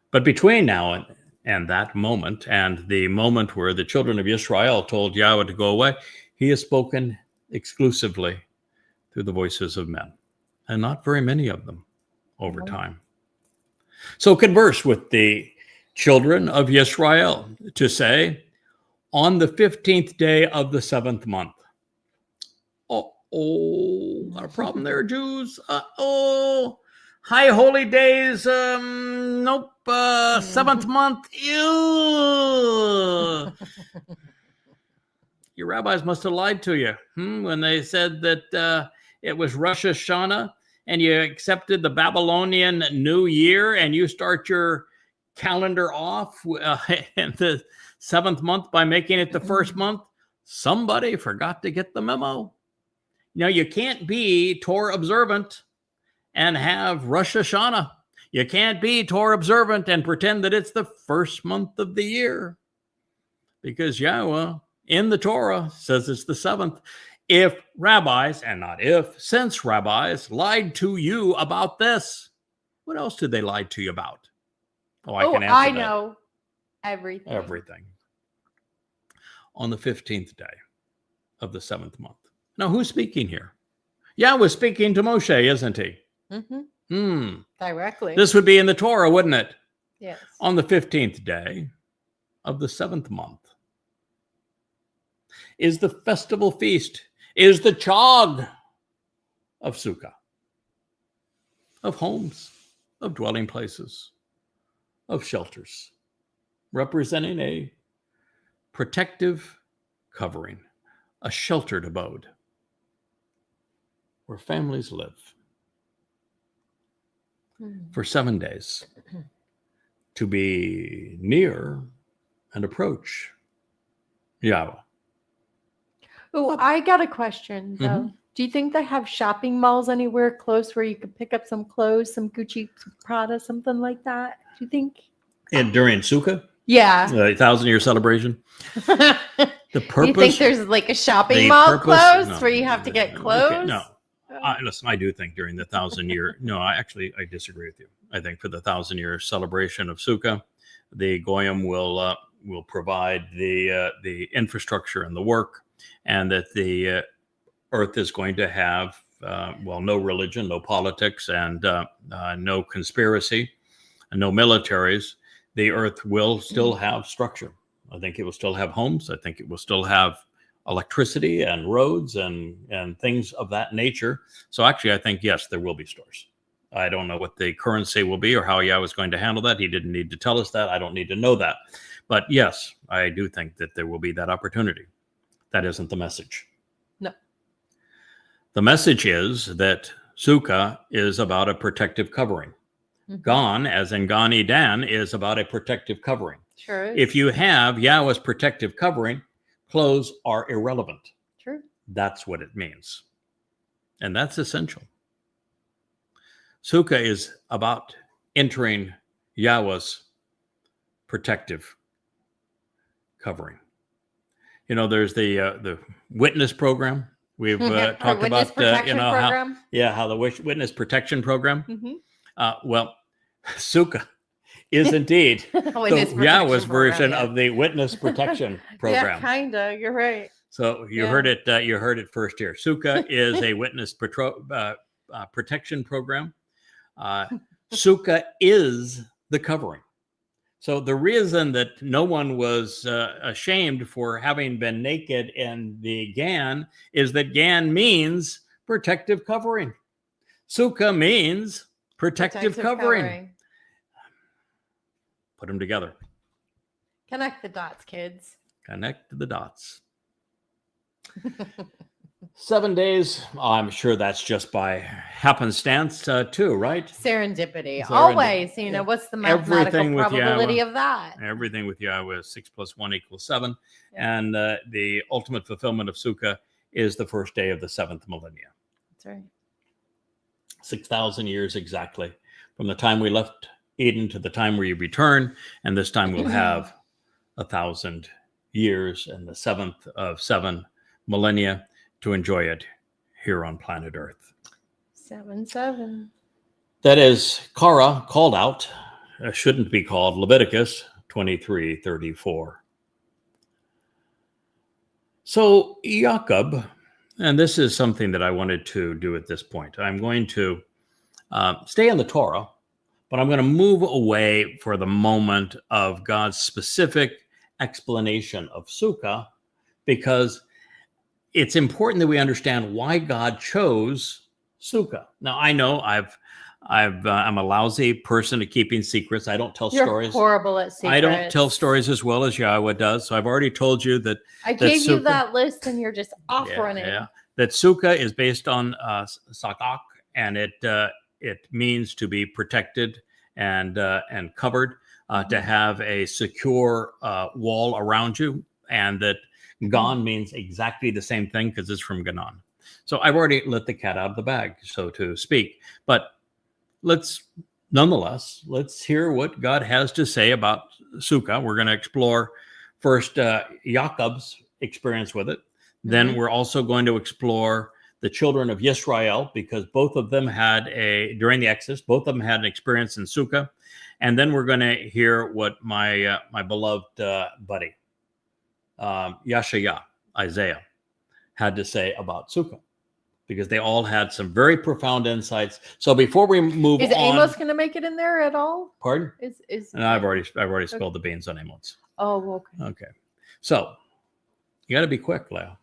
But between now and that moment, and the moment where the children of Israel told Yahweh to go away, he has spoken exclusively through the voices of men, and not very many of them over time. So converse with the children of Israel to say, on the 15th day of the 7th month. Got a problem there, Jews. High holy days. Nope. 7th month. Ew. Your rabbis must have lied to you when they said that it was Rosh Hashanah and you accepted the Babylonian New Year and you start your calendar off in the 7th month by making it the first month. Somebody forgot to get the memo. Now, you can't be Torah observant and have Rosh Hashanah. You can't be Torah observant and pretend that it's the first month of the year, because Yahweh in the Torah says it's the seventh. If rabbis, and not if, since rabbis lied to you about this, what else did they lie to you about? Oh, I can answer I that. know everything. Everything. On the 15th day of the seventh month. Now, who's speaking here? Yahweh's speaking to Moshe, isn't he? Directly. This would be in the Torah, wouldn't it? Yes. On the 15th day of the seventh month is the festival feast, is the chag of Sukah, of homes, of dwelling places, of shelters, representing a protective covering, a sheltered abode where families live for 7 days to be near and approach Yahweh. Oh, I got a question though. Do you think they have shopping malls anywhere close where you could pick up some clothes, some Gucci, some Prada, something like that? Do you think? And during Sukah, Yeah. the 1,000-year celebration, the purpose. You think there's like a shopping mall close where you have to get clothes? Okay, no. Listen, I do think during the 1,000-year, I disagree with you. I think for the 1,000-year celebration of Sukah, the Goyim will provide the infrastructure and the work, and that the earth is going to have, no religion, no politics, and no conspiracy, and no militaries. The earth will still have structure. I think it will still have homes. I think it will still have electricity and roads and things of that nature. So actually, I think, yes, there will be stores. I don't know what the currency will be or how Yahweh is going to handle that. He didn't need to tell us that. I don't need to know that. But yes, I do think that there will be that opportunity. That isn't the message. No. The message is that Sukah is about a protective covering. Gan, as in Gan Eden, is about a protective covering. Sure is. If you have Yahweh's protective covering, clothes are irrelevant. True. That's what it means. And that's essential. Sukah is about entering Yahweh's protective covering. There's the witness program. We've talked about how the witness protection program. Sukah is indeed Yahweh's version of the witness protection program. Yeah, kinda. You're right. So you heard it. You heard it first here. Sukah is a witness protection program. Sukah is the covering. So the reason that no one was ashamed for having been naked in the Gan is that Gan means protective covering. Sukah means protective covering. Put them together. Connect the dots, kids. Connect the dots. 7 days. I'm sure that's just by happenstance too, right? Serendipity. Always. What's the mathematical probability of that? Everything with Yahweh is 6 + 1 = 7. Yeah. And the ultimate fulfillment of Sukah is the first day of the 7th millennia. That's right. 6,000 years exactly. From the time we left Eden to the time we return. And this time we'll have 1,000 years and the 7th of 7 millennia to enjoy it here on planet Earth. 7-7. That is Korah called out. Shouldn't be called Leviticus 23:34. So Jacob, and this is something that I wanted to do at this point. I'm going to stay in the Torah, but I'm going to move away for the moment of God's specific explanation of Sukah, because it's important that we understand why God chose Sukah. Now, I know I'm a lousy person at keeping secrets. I don't tell stories. You're horrible at secrets. I don't tell stories as well as Yahweh does. So I've already told you that I gave you that list, and you're just off running. Yeah, that Sukah is based on Sukah, and it means to be protected and covered, to have a secure wall around you, and that Gan means exactly the same thing because it's from Ganon. So I've already let the cat out of the bag, so to speak. But let's hear what God has to say about Sukah. We're going to explore first Jacob's experience with it. Then we're also going to explore the children of Yisrael, because both of them had during the Exodus, both of them had an experience in Sukah. And then we're going to hear what my beloved buddy, Isaiah, had to say about Sukah, because they all had some very profound insights. So before we move on, is Amos going to make it in there at all? Pardon? Is And I've already spilled the beans on Amos. Oh, okay. Okay. So you got to be quick, Leo.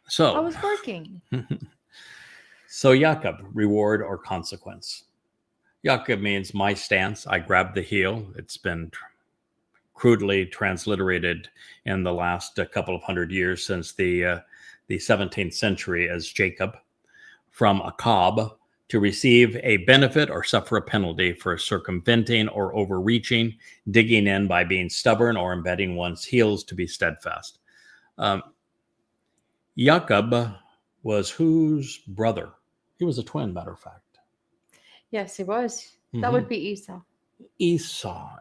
So I was working. So Jacob, reward or consequence. Jacob means my stance. I grabbed the heel. It's been crudely transliterated in the last couple of hundred years since the 17th century as Jacob, from Akab, to receive a benefit or suffer a penalty for circumventing or overreaching, digging in by being stubborn, or embedding one's heels to be steadfast. Jacob was whose brother? He was a twin, matter of fact. Yes, he was. That would be Esau. Esau.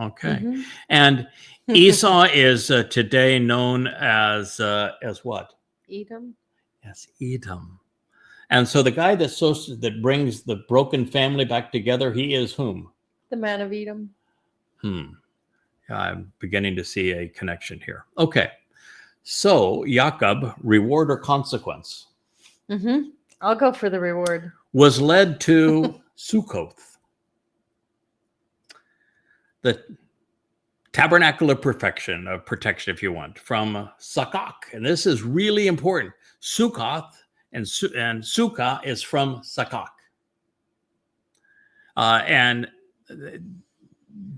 Okay. And Esau is today known as what? Edom. Yes, Edom. And so the guy that brings the broken family back together, he is whom? The man of Edom. I'm beginning to see a connection here. Okay. So Jacob, reward or consequence? I'll go for the reward. Was led to Sukkoth, the tabernacle of protection, if you want, from Sukah. And this is really important. Sukkoth and Sukah is from Sukah. And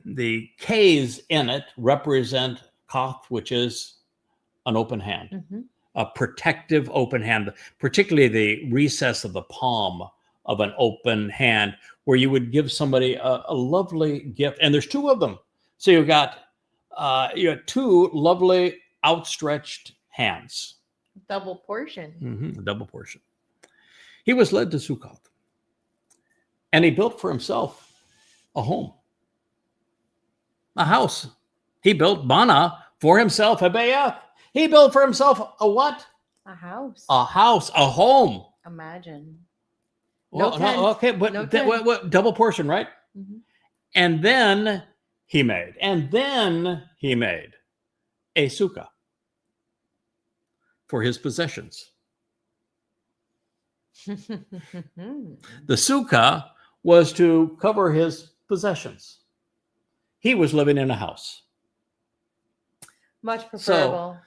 the K's in it represent Koth, which is an open hand, a protective open hand, particularly the recess of the palm of an open hand, where you would give somebody a lovely gift. And there's two of them. So you got two lovely outstretched hands. Double portion. A double portion. He was led to Sukkoth, and he built for himself a home, a house. He built Bana for himself, a Bayeth. He built for himself a what? A house. A house, a home. Imagine. Okay, but what double portion, right? And then he made a sukkah for his possessions. The sukkah was to cover his possessions. He was living in a house. Much preferable.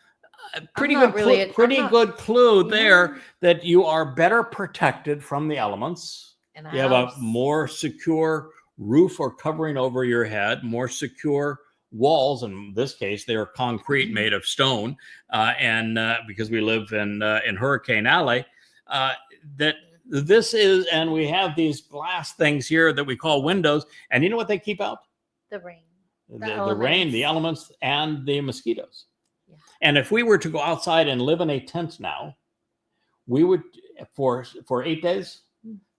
So, pretty good clue there that you are better protected from the elements. You have a more secure roof or covering over your head, more secure walls. In this case, they are concrete made of stone. And because we live in Hurricane Alley, that this is, and we have these glass things here that we call windows. And you know what they keep out? The rain. The rain, the elements, and the mosquitoes. Yeah. And if we were to go outside and live in a tent now, we would, for 8 days,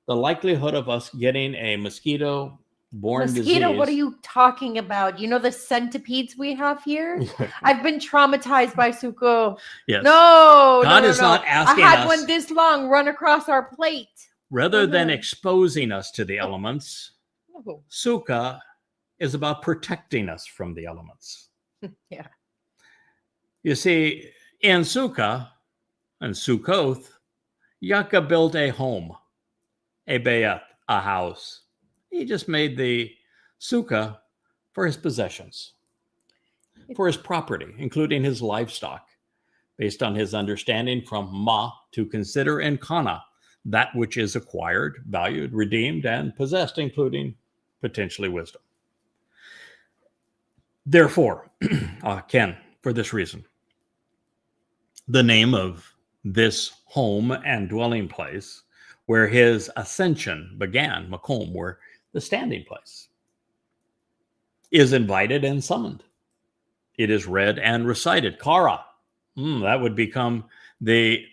the likelihood of us getting a mosquito-borne disease. What are you talking about? You know the centipedes we have here? I've been traumatized by Sukah. Yes. God is not asking us. I had one this long run across our plate. Rather than exposing us to the elements, Sukah is about protecting us from the elements. Yeah. You see, in Sukah and Sukkoth, Jacob built a home, a bayeth, a house. He just made the Sukah for his possessions, for his property, including his livestock, based on his understanding from Ma, to consider, and Kana, that which is acquired, valued, redeemed, and possessed, including potentially wisdom. Therefore, Ken, for this reason, the name of this home and dwelling place where his ascension began, Makom, where the standing place, is invited and summoned. It is read and recited. Kara, that would become the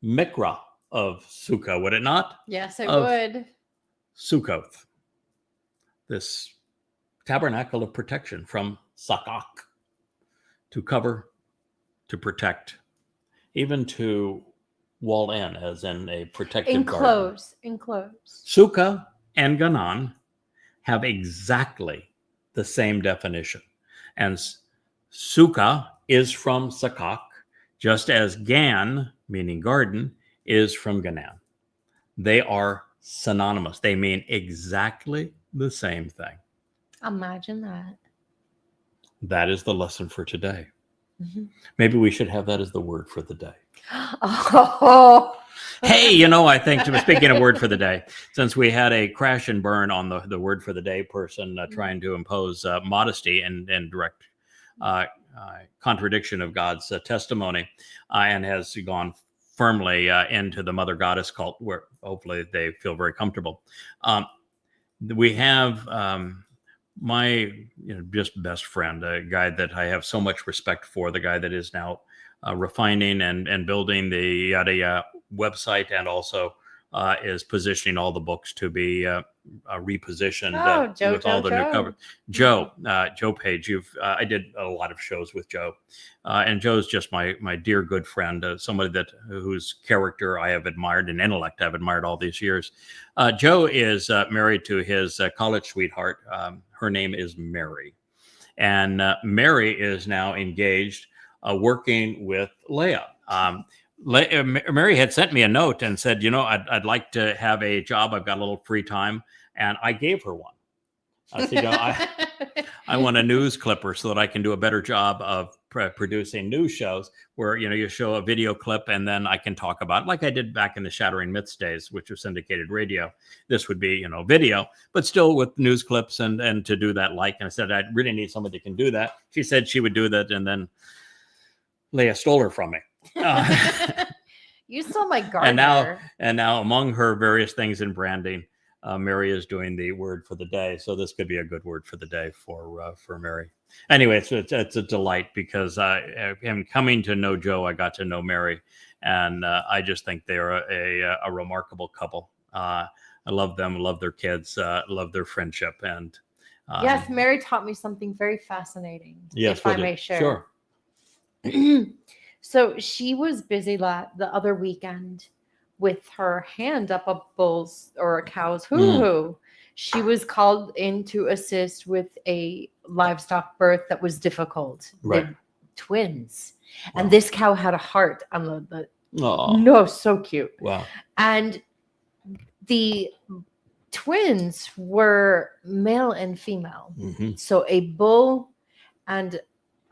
Miqra of Sukah, would it not? Yes, it Of would. Sukkoth, this tabernacle of protection from Sukah, to cover, to protect, even to wall in, as in a protective garden. Enclose. Sukah and Ganan have exactly the same definition. And Sukah is from Sukah, just as Gan, meaning garden, is from Ganan. They are synonymous. They mean exactly the same thing. Imagine that. That is the lesson for today. Mm-hmm. Maybe we should have that as the word for the day. Oh. Hey, I think, speaking of word for the day, since we had a crash and burn on the word for the day person trying to impose modesty and direct contradiction of God's testimony, and has gone firmly into the mother goddess cult, where hopefully they feel very comfortable. We have my just best friend, a guy that I have so much respect for, the guy that is now refining and building the Yahowah𐤄𐤅 website, and also is positioning all the books to be repositioned with all the new covers. Joe Page, I did a lot of shows with Joe, and Joe's just my dear good friend, somebody whose character I have admired and intellect I've admired all these years. Joe is married to his college sweetheart. Her name is Mary, and Mary is now engaged, working with Leah. Mary had sent me a note and said, I'd like to have a job. I've got a little free time. And I gave her one. I said, I want a news clipper so that I can do a better job of producing news shows where, you show a video clip and then I can talk about it, like I did back in the Shattering Myths days, which was syndicated radio. This would be, video, but still with news clips and to do that. And I said, I really need somebody that can do that. She said she would do that. And then Leah stole her from me. You stole my gardener. And now among her various things in branding, Mary is doing the word for the day. So this could be a good word for the day for Mary. Anyway, it's a delight, because in coming to know Joe, I got to know Mary, and I just think they're a remarkable couple. I love them, love their kids, love their friendship, and yes, Mary taught me something very fascinating. Yes, if I may share. Sure. So she was busy the other weekend with her hand up a bull's or a cow's hoo-hoo. She was called in to assist with a livestock birth that was difficult. Right. With twins. Wow. And this cow had a heart on no, so cute. Wow. And the twins were male and female. Mm-hmm. So a bull and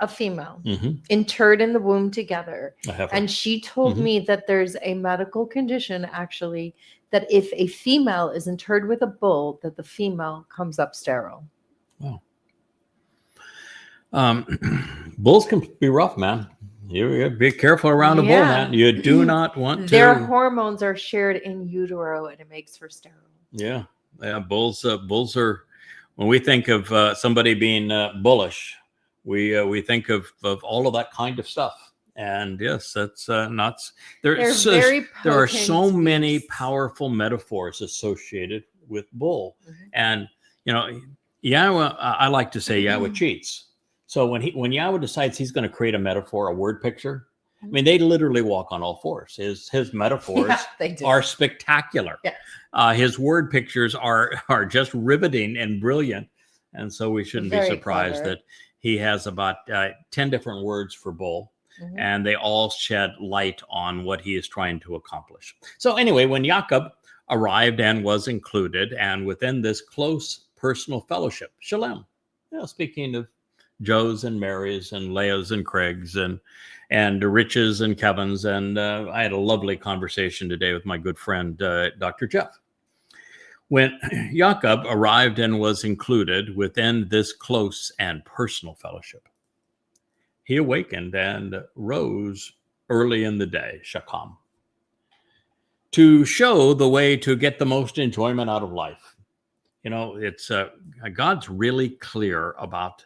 a female interred in the womb together. And she told me that there's a medical condition, actually, that if a female is interred with a bull, that the female comes up sterile. Wow. Bulls can be rough, man. You be careful around a bull, man. You do not want to. Their hormones are shared in utero, and it makes her sterile. Yeah. Bulls are, when we think of somebody being bullish, we think of all of that kind of stuff. And yes, that's not. There are so many powerful metaphors associated with bull. And Yahowah, I like to say Yahowah cheats. So when Yahowah decides he's going to create a metaphor, a word picture, I mean, they literally walk on all fours. His metaphors are spectacular. Yes. His word pictures are just riveting and brilliant. And so we shouldn't be surprised that he has about 10 different words for bull, and they all shed light on what he is trying to accomplish. So anyway, when Jacob arrived and was included, and within this close personal fellowship, Shalem, speaking of Joe's and Mary's and Leah's and Craig's and Rich's and Kevin's, and I had a lovely conversation today with my good friend, Dr. Jeff. When Jacob arrived and was included within this close and personal fellowship, he awakened and rose early in the day, Shakam, to show the way to get the most enjoyment out of life. It's God's really clear about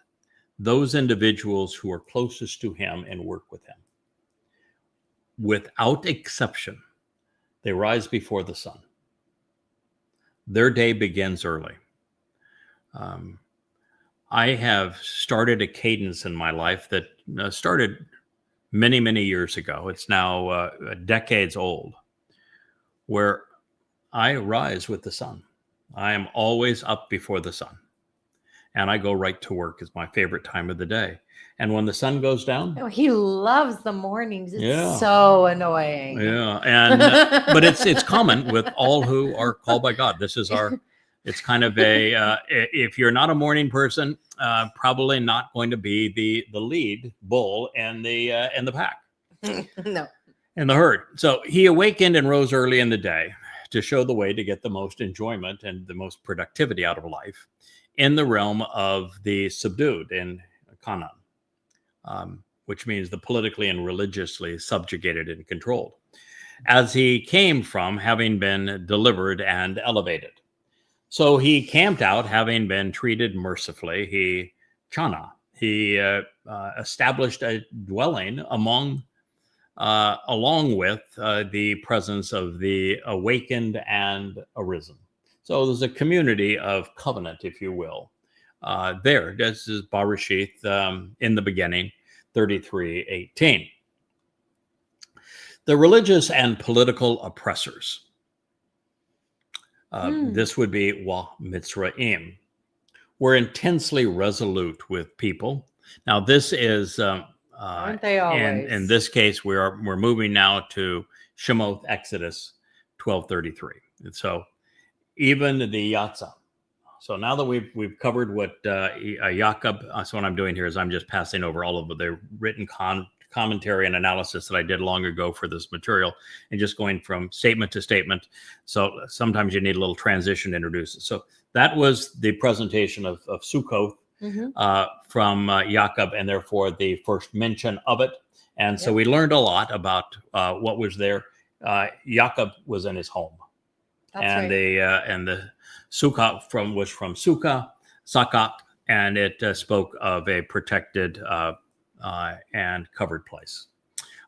those individuals who are closest to him and work with him. Without exception, They rise before the sun. Their day begins early. I have started a cadence in my life that started many, many years ago. It's now decades old, where I rise with the sun. I am always up before the sun. And I go right to work. It's my favorite time of the day. And when the sun goes down, he loves the mornings. It's so annoying. Yeah, and but it's common with all who are called by God. This is our. It's kind of a. If you're not a morning person, probably not going to be the lead bull in the pack. No. In the herd. So he awakened and rose early in the day to show the way to get the most enjoyment and the most productivity out of life in the realm of the subdued in Canaan. Which means the politically and religiously subjugated and controlled, as he came from having been delivered and elevated. So he camped out, having been treated mercifully. He established a dwelling along with the presence of the awakened and arisen. So there's a community of covenant, if you will. There, this is Bereshith in the beginning, 33:18. The religious and political oppressors. This would be Mitzrayim, were intensely resolute with people. Now, this is aren't they always? In this case, we're moving now to Shemoth, Exodus 12:33. And so, even the Yatzah. So now that we've covered what Yaakov, so what I'm doing here is I'm just passing over all of the written commentary and analysis that I did long ago for this material, and just going from statement to statement. So sometimes you need a little transition to introduce it. So that was the presentation of Sukah from Yaakov, and therefore the first mention of it. And so we learned a lot about what was there. Yaakov was in his home. That's right. The Sukah was from Sukah, and it spoke of a protected and covered place.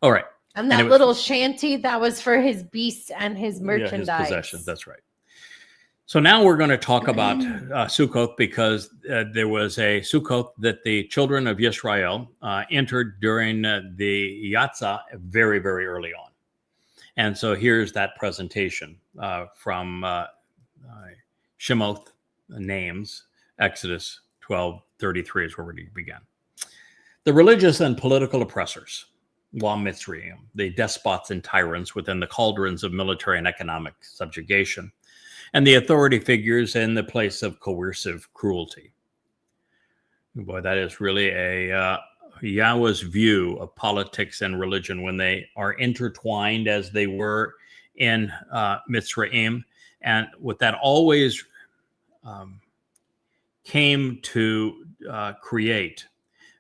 All right. And that little shanty, that was for his beasts and his merchandise. Yeah, his possessions, that's right. So now we're going to talk about Sukkoth, because there was a Sukkoth that the children of Yisrael entered during the Yatzah very, very early on. And so here's that presentation from Shemoth names, Exodus 12:33 is where we began. The religious and political oppressors, Mitzrayim, the despots and tyrants within the cauldrons of military and economic subjugation, and the authority figures in the place of coercive cruelty. Boy, that is really a Yahweh's view of politics and religion when they are intertwined as they were in Mitzrayim. And what that always came to create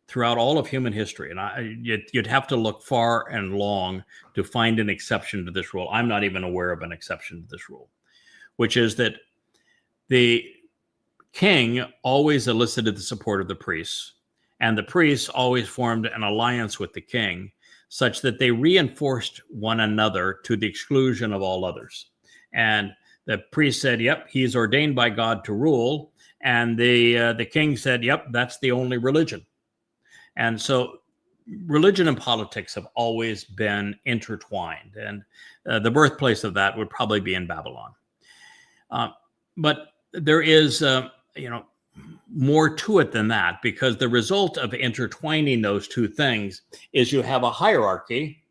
throughout all of human history. And you'd have to look far and long to find an exception to this rule. I'm not even aware of an exception to this rule, which is that the king always elicited the support of the priests, and the priests always formed an alliance with the king, such that they reinforced one another to the exclusion of all others. And the priest said, yep, he's ordained by God to rule. And the king said, yep, that's the only religion. And so religion and politics have always been intertwined. And the birthplace of that would probably be in Babylon. But there is, more to it than that, because the result of intertwining those two things is you have a hierarchy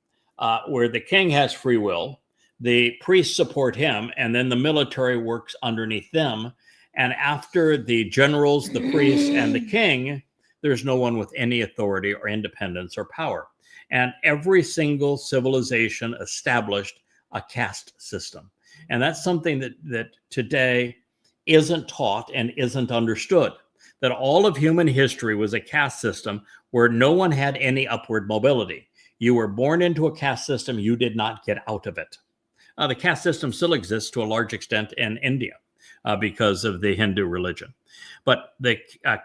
where the king has free will, the priests support him, and then the military works underneath them. And after the generals, the priests, and the king, there's no one with any authority or independence or power. And every single civilization established a caste system. And that's something that today isn't taught and isn't understood, that all of human history was a caste system where no one had any upward mobility. You were born into a caste system, you did not get out of it. The caste system still exists to a large extent in India because of the Hindu religion. But the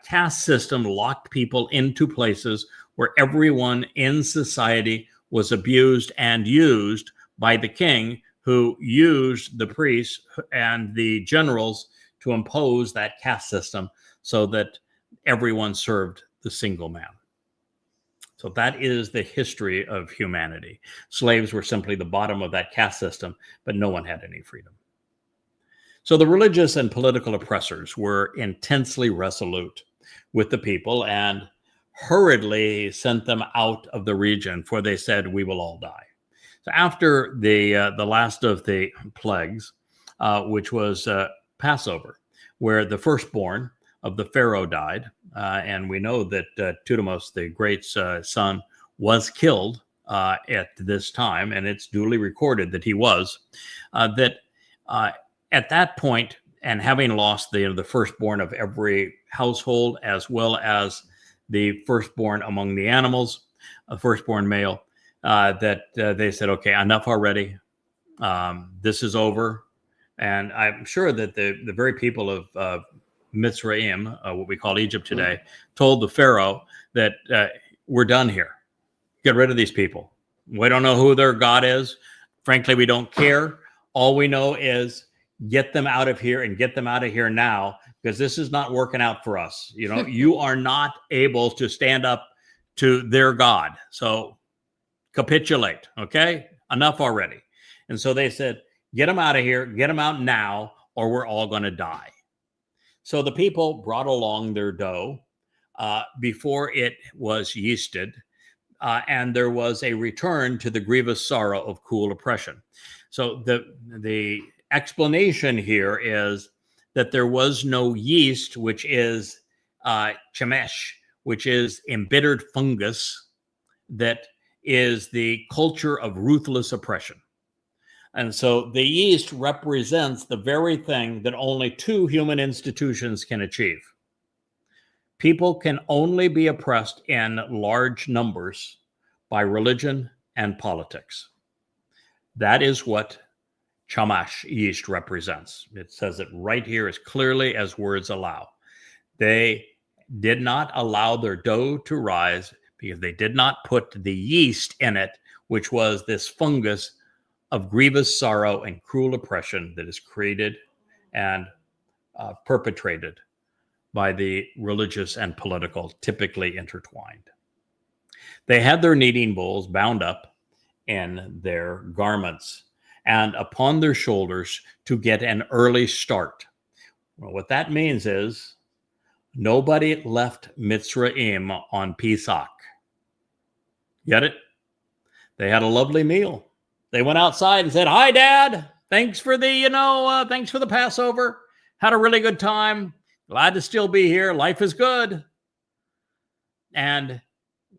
caste system locked people into places where everyone in society was abused and used by the king who used the priests and the generals to impose that caste system so that everyone served the single man. So that is the history of humanity. Slaves were simply the bottom of that caste system, but no one had any freedom. So the religious and political oppressors were intensely resolute with the people and hurriedly sent them out of the region, for they said, we will all die. So after the last of the plagues, which was Passover, where the firstborn of the Pharaoh died, and we know that Thutmose, the great's son, was killed at this time, and it's duly recorded that he was, at that point, and having lost the firstborn of every household, as well as the firstborn among the animals, a firstborn male, they said, okay, enough already. This is over. And I'm sure that the very people of Mitzrayim, what we call Egypt today, told the Pharaoh that we're done here. Get rid of these people. We don't know who their God is. Frankly, we don't care. All we know is get them out of here, and get them out of here now, because this is not working out for us. You are not able to stand up to their God. So capitulate, okay? Enough already. And so they said, get them out of here, get them out now, or we're all going to die. So the people brought along their dough before it was yeasted, and there was a return to the grievous sorrow of cruel oppression. So the explanation here is that there was no yeast, which is chamesh, which is embittered fungus that is the culture of ruthless oppression. And so the yeast represents the very thing that only two human institutions can achieve. People can only be oppressed in large numbers by religion and politics. That is what chamash, yeast, represents. It says it right here as clearly as words allow. They did not allow their dough to rise because they did not put the yeast in it, which was this fungus of grievous sorrow and cruel oppression that is created and perpetrated by the religious and political, typically intertwined. They had their kneading bowls bound up in their garments and upon their shoulders to get an early start. Well, what that means is nobody left Mitzrayim on Pesach. Get it? They had a lovely meal. They went outside and said, "Hi, Dad. Thanks for the Passover. Had a really good time. Glad to still be here. Life is good." And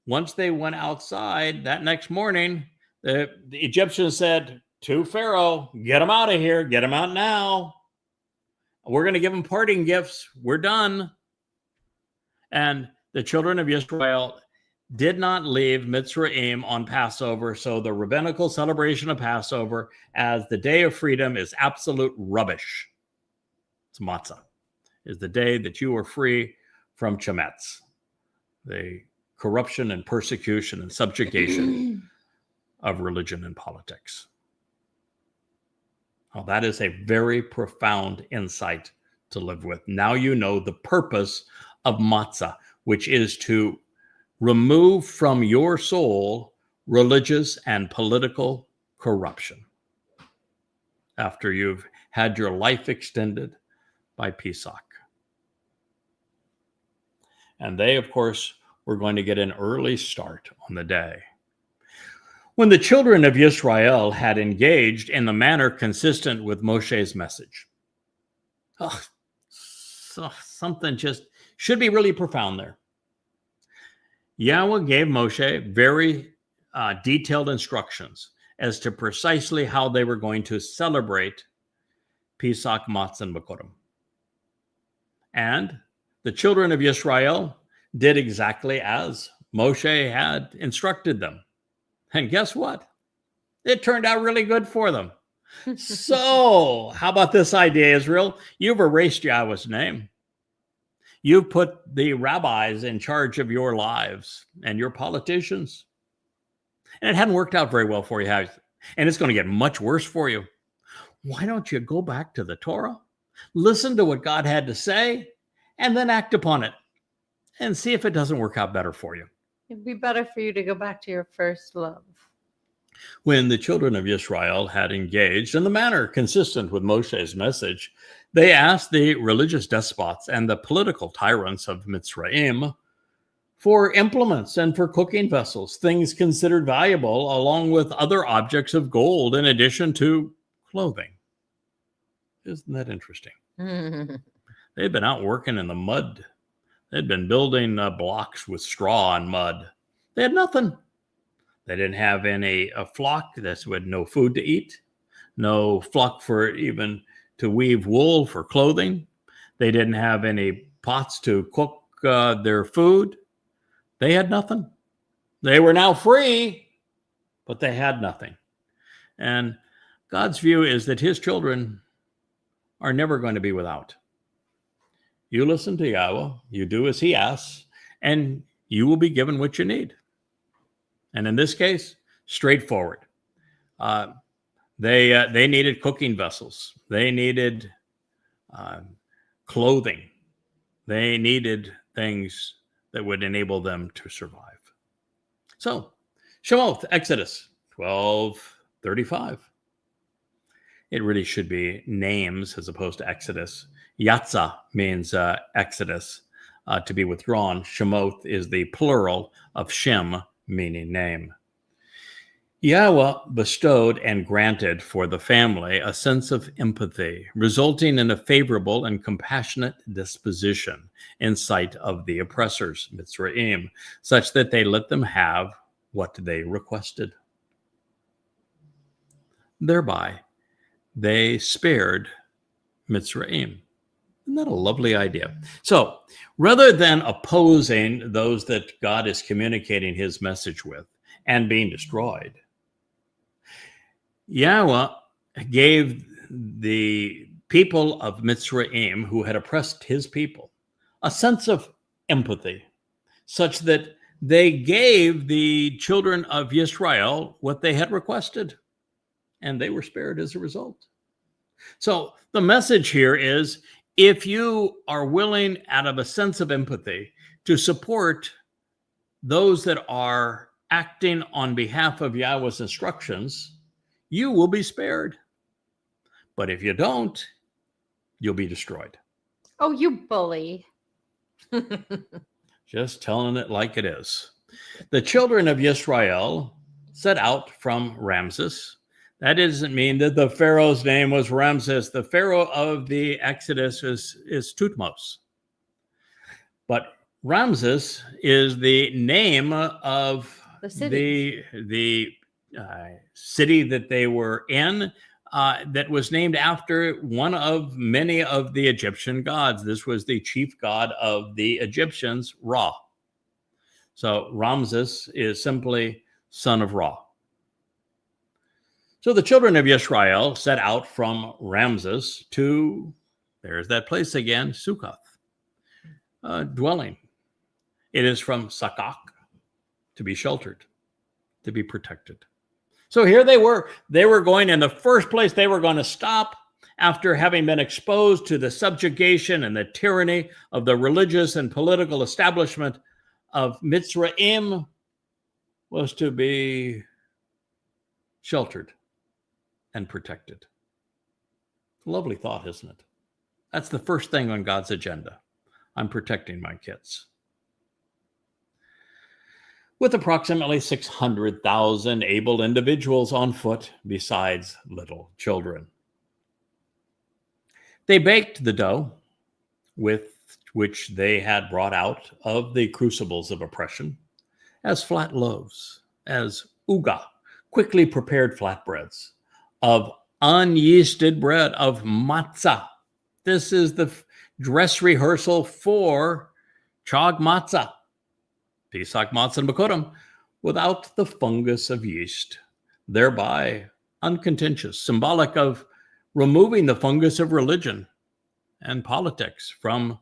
once they went outside that next morning, the Egyptians said to Pharaoh, "Get him out of here. Get him out now. We're going to give him parting gifts. We're done." And the children of Israel did not leave Mitzrayim on Passover. So the rabbinical celebration of Passover as the day of freedom is absolute rubbish. It's matzah. Is the day that you are free from chametz, the corruption and persecution and subjugation of religion and politics. Well, that is a very profound insight to live with. Now you know the purpose of matzah, which is to remove from your soul religious and political corruption after you've had your life extended by Pesach. And they, of course, were going to get an early start on the day. When the children of Israel had engaged in the manner consistent with Moshe's message. Something just should be really profound there. Yahweh gave Moshe very detailed instructions as to precisely how they were going to celebrate Pesach, Matzah, and Bikurim. And the children of Israel did exactly as Moshe had instructed them. And guess what? It turned out really good for them. So, how about this idea, Israel? You've erased Yahweh's name. You've put the rabbis in charge of your lives and your politicians. And it hadn't worked out very well for you, has it? And it's going to get much worse for you. why don't you go back to the Torah, listen to what God had to say, and then act upon it and see if it doesn't work out better for you? It'd be better for you to go back to your first love. When the children of Israel had engaged in the manner consistent with Moshe's message, they asked the religious despots and the political tyrants of Mitzrayim for implements and for cooking vessels, things considered valuable, along with other objects of gold in addition to clothing. Isn't that interesting? They'd been out working in the mud. They'd been building blocks with straw and mud. They had nothing. They didn't have a flock. That's with no food to eat, no flock for even to weave wool for clothing. They didn't have any pots to cook their food. They had nothing. They were now free, but they had nothing. And God's view is that his children are never going to be without. You listen to Yahweh, you do as he asks, and you will be given what you need. And in this case, straightforward. They needed cooking vessels. They needed clothing. They needed things that would enable them to survive. So, Shemot, Exodus 12:35. It really should be names as opposed to Exodus. Yatsa means Exodus, to be withdrawn. Shemot is the plural of Shem, meaning name. Yahweh bestowed and granted for the family a sense of empathy, resulting in a favorable and compassionate disposition in sight of the oppressors, Mitzrayim, such that they let them have what they requested. Thereby, they spared Mitzrayim. Isn't that a lovely idea? So, rather than opposing those that God is communicating his message with and being destroyed, Yahweh gave the people of Mitzrayim who had oppressed his people a sense of empathy, such that they gave the children of Israel what they had requested, and they were spared as a result. So the message here is, if you are willing, out of a sense of empathy, to support those that are acting on behalf of Yahweh's instructions, you will be spared. But if you don't, you'll be destroyed. Oh, you bully. Just telling it like it is. The children of Israel set out from Ramses. That doesn't mean that the Pharaoh's name was Ramses. The Pharaoh of the Exodus is Thutmose. But Ramses is the name of the city that they were in, that was named after one of many of the Egyptian gods. This was the chief god of the Egyptians, Ra. So Ramses is simply son of Ra. So the children of Israel set out from Ramses to, there's that place again, Sukah, dwelling. It is from Sukah, to be sheltered, to be protected. So here they were going, in the first place they were going to stop after having been exposed to the subjugation and the tyranny of the religious and political establishment of Mitzrayim, was to be sheltered and protected. Lovely thought, isn't it? That's the first thing on God's agenda. I'm protecting my kids. With approximately 600,000 able individuals on foot, besides little children. They baked the dough with which they had brought out of the crucibles of oppression as flat loaves, as uga, quickly prepared flatbreads, of unyeasted bread, of matzah. This is the dress rehearsal for chag matzah, Pesach matzah and Bikurim, without the fungus of yeast, thereby uncontentious, symbolic of removing the fungus of religion and politics from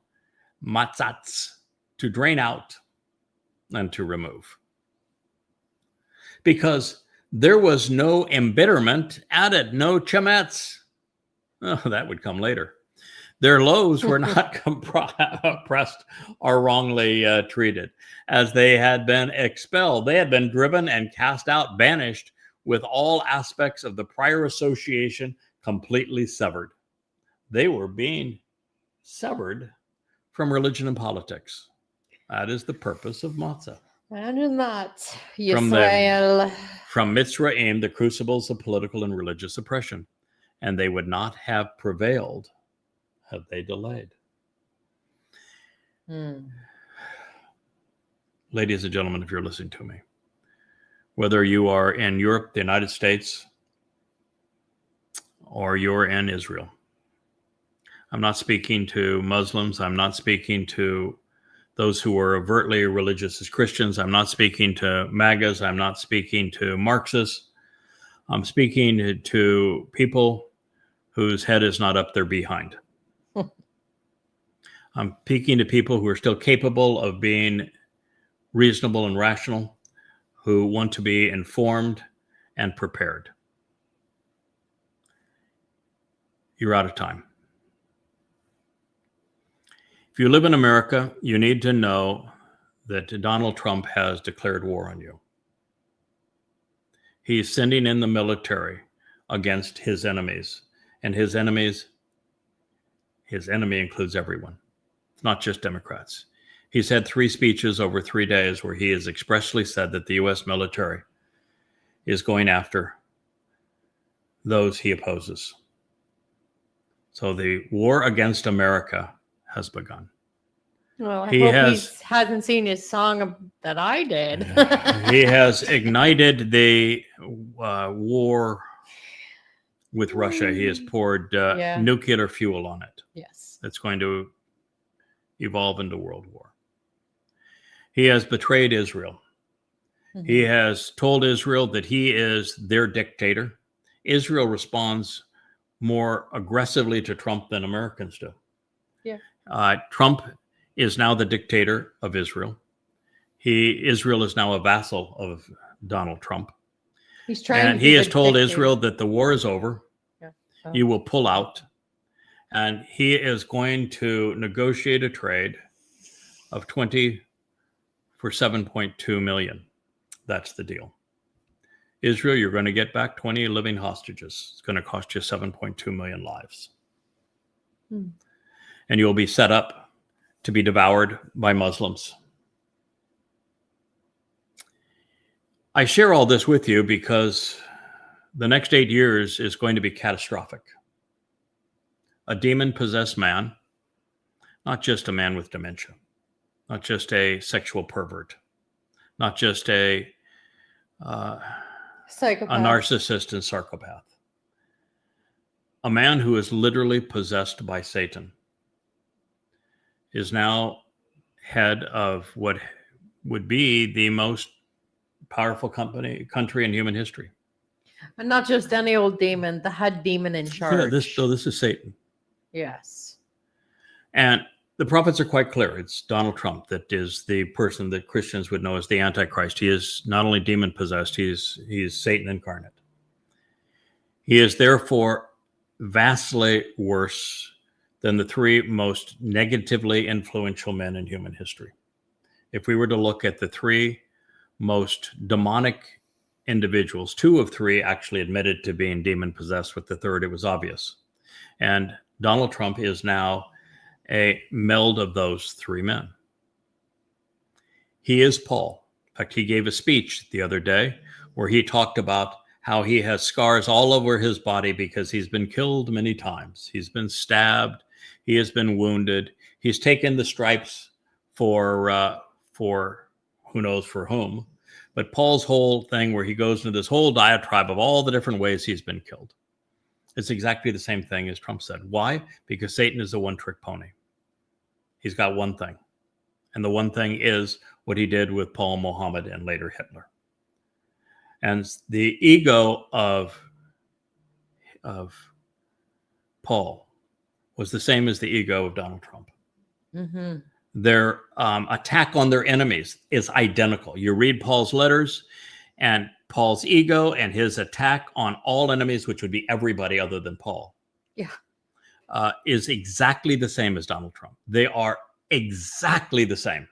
matzahs, to drain out and to remove. Because there was no embitterment added, no chametz, Oh, that would come later. Their loaves were not oppressed or wrongly treated, as they had been expelled. They had been driven and cast out, banished, with all aspects of the prior association completely severed. They were being severed from religion and politics. That is the purpose of matzah. Imagine that, Yisrael. From Mitzrayim, the crucibles of political and religious oppression. And they would not have prevailed had they delayed. Ladies and gentlemen, if you're listening to me, whether you are in Europe, the United States, or you're in Israel, I'm not speaking to Muslims. I'm not speaking to those who are overtly religious as Christians. I'm not speaking to MAGAs. I'm not speaking to Marxists. I'm speaking to people whose head is not up their behind. I'm speaking to people who are still capable of being reasonable and rational, who want to be informed and prepared. You're out of time. If you live in America, you need to know that Donald Trump has declared war on you. He's sending in the military against his enemies. And his enemy includes everyone. It's not just Democrats. He's had 3 speeches over 3 days where he has expressly said that the U.S. military is going after those he opposes. So the war against America has begun. Well, he hasn't seen his song that I did. He has ignited the war with Russia. He has poured nuclear fuel on it. Yes. It's going to evolve into world war. He has betrayed Israel. Mm-hmm. He has told Israel that he is their dictator. Israel responds more aggressively to Trump than Americans do. Yeah. Trump is now the dictator of Israel. Israel is now a vassal of Donald Trump. He's trying and he has told Israel that the war is over. Yeah. Oh. You will pull out. And he is going to negotiate a trade of 20 for 7.2 million. That's the deal. Israel, you're going to get back 20 living hostages. It's going to cost you 7.2 million lives. And you'll be set up to be devoured by Muslims. I share all this with you because the next 8 years is going to be catastrophic. A demon-possessed man, not just a man with dementia, not just a sexual pervert, not just a narcissist and psychopath. A man who is literally possessed by Satan is now head of what would be the most powerful country in human history. And not just any old demon, the head demon in charge. Yeah, this is Satan. Yes. And the prophets are quite clear. It's Donald Trump that is the person that Christians would know as the Antichrist. He is not only demon-possessed, he is Satan incarnate. He is therefore vastly worse than the 3 most negatively influential men in human history. If we were to look at the 3 most demonic individuals, 2 of 3 actually admitted to being demon-possessed. With the 3rd, it was obvious. And Donald Trump is now a meld of those 3 men. He is Paul. In fact, he gave a speech the other day where he talked about how he has scars all over his body because he's been killed many times. He's been stabbed. He has been wounded. He's taken the stripes for who knows for whom. But Paul's whole thing where he goes into this whole diatribe of all the different ways he's been killed. It's exactly the same thing as Trump said. Why? Because Satan is a one-trick pony. He's got one thing. And the one thing is what he did with Paul, Muhammad, and later Hitler. And the ego of Paul was the same as the ego of Donald Trump. Mm-hmm. Their attack on their enemies is identical. You read Paul's letters, and Paul's ego and his attack on all enemies, which would be everybody other than Paul, is exactly the same as Donald Trump. They are exactly the same.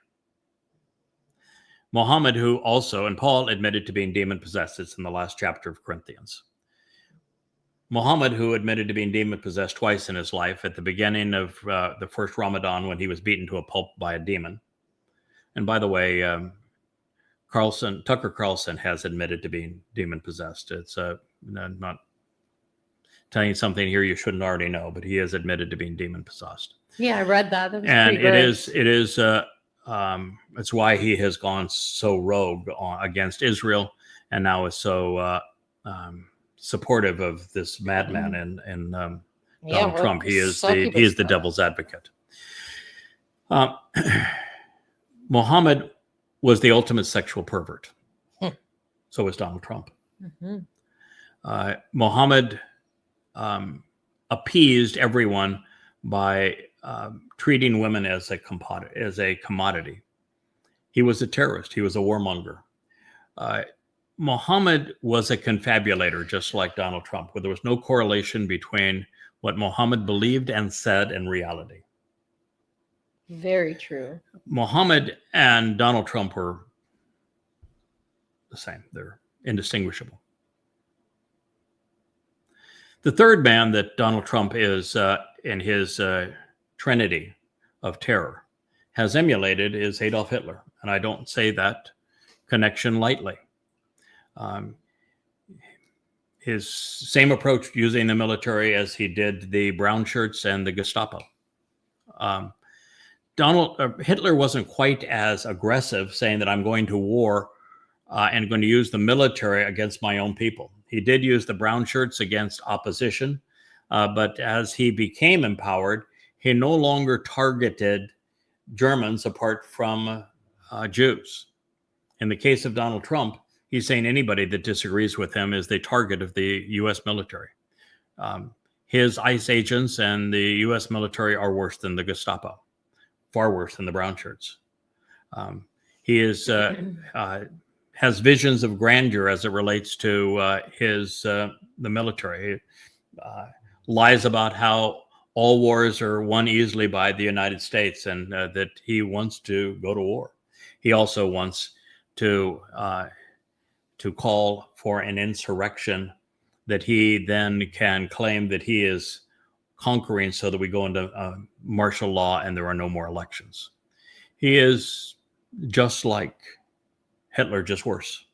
Muhammad, who also, and Paul admitted to being demon-possessed. It's in the last chapter of Corinthians. Muhammad, who admitted to being demon-possessed twice in his life, at the beginning of the first Ramadan when he was beaten to a pulp by a demon. And by the way, Tucker Carlson has admitted to being demon-possessed. It's not telling you something here you shouldn't already know, but he has admitted to being demon-possessed. Yeah, I read that. That was and pretty it is it's why he has gone so rogue against Israel, and now is so supportive of this madman and Donald Trump. He is the devil's advocate. Muhammad was the ultimate sexual pervert. So was Donald Trump. Muhammad appeased everyone by treating women as a commodity. He was a terrorist. He was a warmonger. Muhammad was a confabulator, just like Donald Trump, where there was no correlation between what Muhammad believed and said and reality. Very true. Muhammad and Donald Trump were the same. They're indistinguishable. The third man that Donald Trump is in his trinity of terror has emulated is Adolf Hitler. And I don't say that connection lightly. His same approach using the military as he did the brown shirts and the Gestapo. Hitler wasn't quite as aggressive, saying that I'm going to war and going to use the military against my own people. He did use the brown shirts against opposition, but as he became empowered, he no longer targeted Germans apart from Jews. In the case of Donald Trump, he's saying anybody that disagrees with him is the target of the U.S. military. His ICE agents and the U.S. military are worse than the Gestapo, far worse than the brown shirts. He has visions of grandeur as it relates to the military. Lies about how all wars are won easily by the United States, and that he wants to go to war. He also wants to call for an insurrection that he then can claim that he is conquering, so that we go into martial law and there are no more elections. He is just like Hitler, just worse.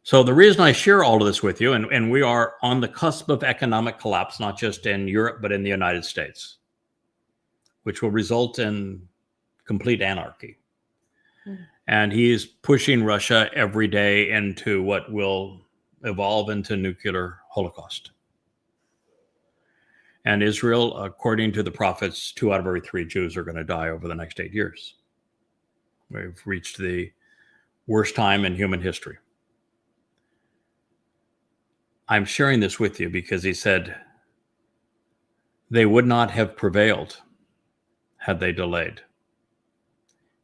So the reason I share all of this with you, and we are on the cusp of economic collapse, not just in Europe, but in the United States, which will result in complete anarchy. And he's pushing Russia every day into what will evolve into nuclear holocaust. And Israel, according to the prophets, 2 out of every 3 Jews are going to die over the next 8 years. We've reached the worst time in human history. I'm sharing this with you because he said they would not have prevailed had they delayed.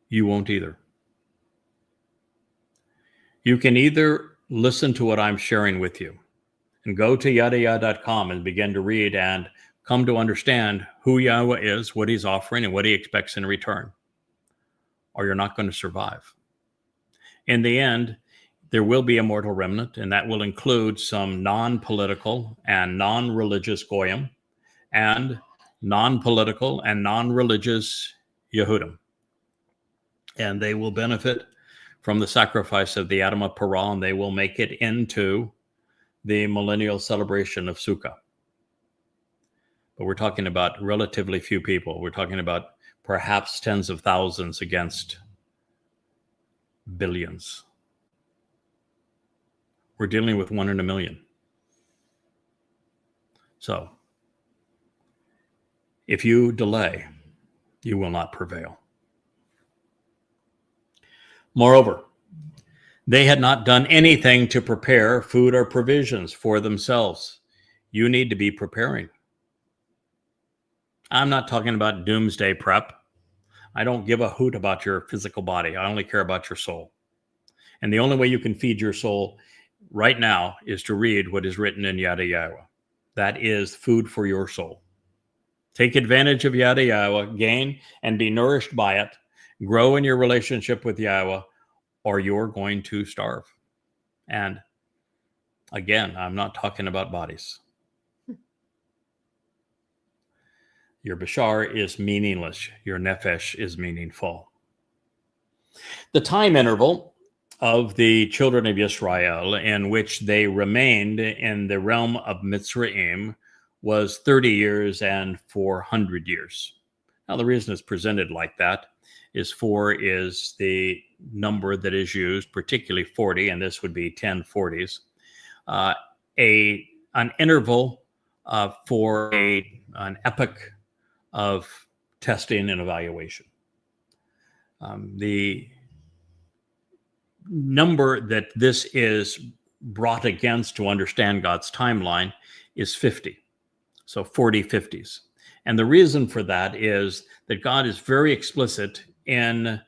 You won't either. You can either listen to what I'm sharing with you and go to Yahowah𐤄𐤅.com and begin to read and come to understand who Yahweh is, what he's offering, and what he expects in return, or you're not going to survive. In the end, there will be a mortal remnant, and that will include some non-political and non-religious Goyim and non-political and non-religious Yehudim. And they will benefit from the sacrifice of the Adam of Parah, and they will make it into the millennial celebration of Sukah. But we're talking about relatively few people. We're talking about perhaps tens of thousands against billions. We're dealing with 1 in a million. So, if you delay, you will not prevail. Moreover, they had not done anything to prepare food or provisions for themselves. You need to be preparing. I'm not talking about doomsday prep. I don't give a hoot about your physical body. I only care about your soul. And the only way you can feed your soul right now is to read what is written in Yahowah𐤄𐤅. That is food for your soul. Take advantage of Yahowah, gain and be nourished by it. Grow in your relationship with Yahowah, or you're going to starve. And again, I'm not talking about bodies. Your bashar is meaningless. Your nefesh is meaningful. The time interval of the children of Israel in which they remained in the realm of Mitzrayim was 30 years and 400 years. Now, the reason it's presented like that is 4 is the number that is used, particularly 40, and this would be 10 40s. An interval for an epoch of testing and evaluation. The number that this is brought against to understand God's timeline is 50. So 40 50s. And the reason for that is that God is very explicit in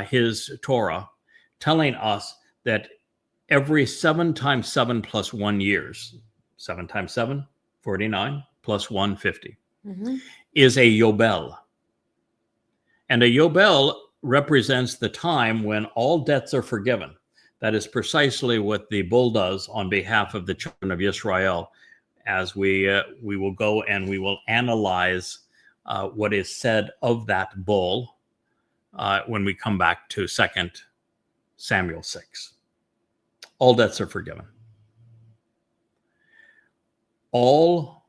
his Torah, telling us that every 7 times 7 plus 1 years, 7 times 7, 49, plus 1, 50, is a Yobel. And a Yobel represents the time when all debts are forgiven. That is precisely what the bull does on behalf of the children of Israel, as we will go and we will analyze what is said of that bull when we come back to 2 Samuel 6. All debts are forgiven. All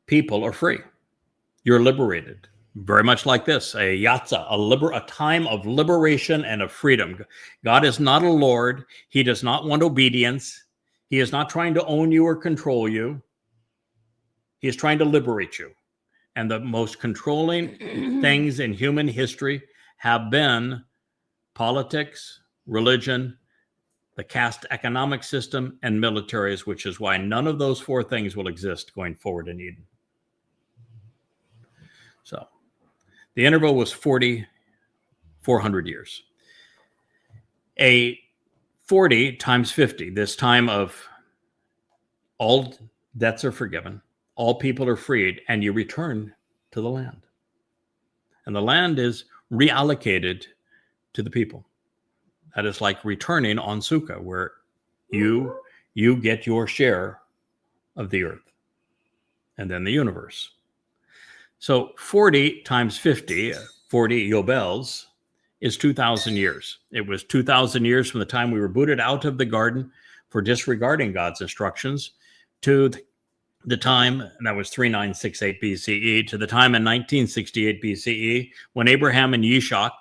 people are free. You're liberated. Very much like this, a yatza, a time of liberation and of freedom. God is not a lord. He does not want obedience. He is not trying to own you or control you. He is trying to liberate you. And the most controlling things in human history have been politics, religion, the caste economic system, and militaries, which is why none of those 4 things will exist going forward in Eden. So the interval was 400 years. A 40 times 50, this time of all debts are forgiven, all people are freed, and you return to the land. And the land is reallocated to the people. That is like returning on Sukah, where you get your share of the earth and then the universe. So 40 times 50, 40 Yobels, is 2,000 years. It was 2,000 years from the time we were booted out of the garden for disregarding God's instructions to the time, and that was 3968 BCE, to the time in 1968 BCE when Abraham and Yishak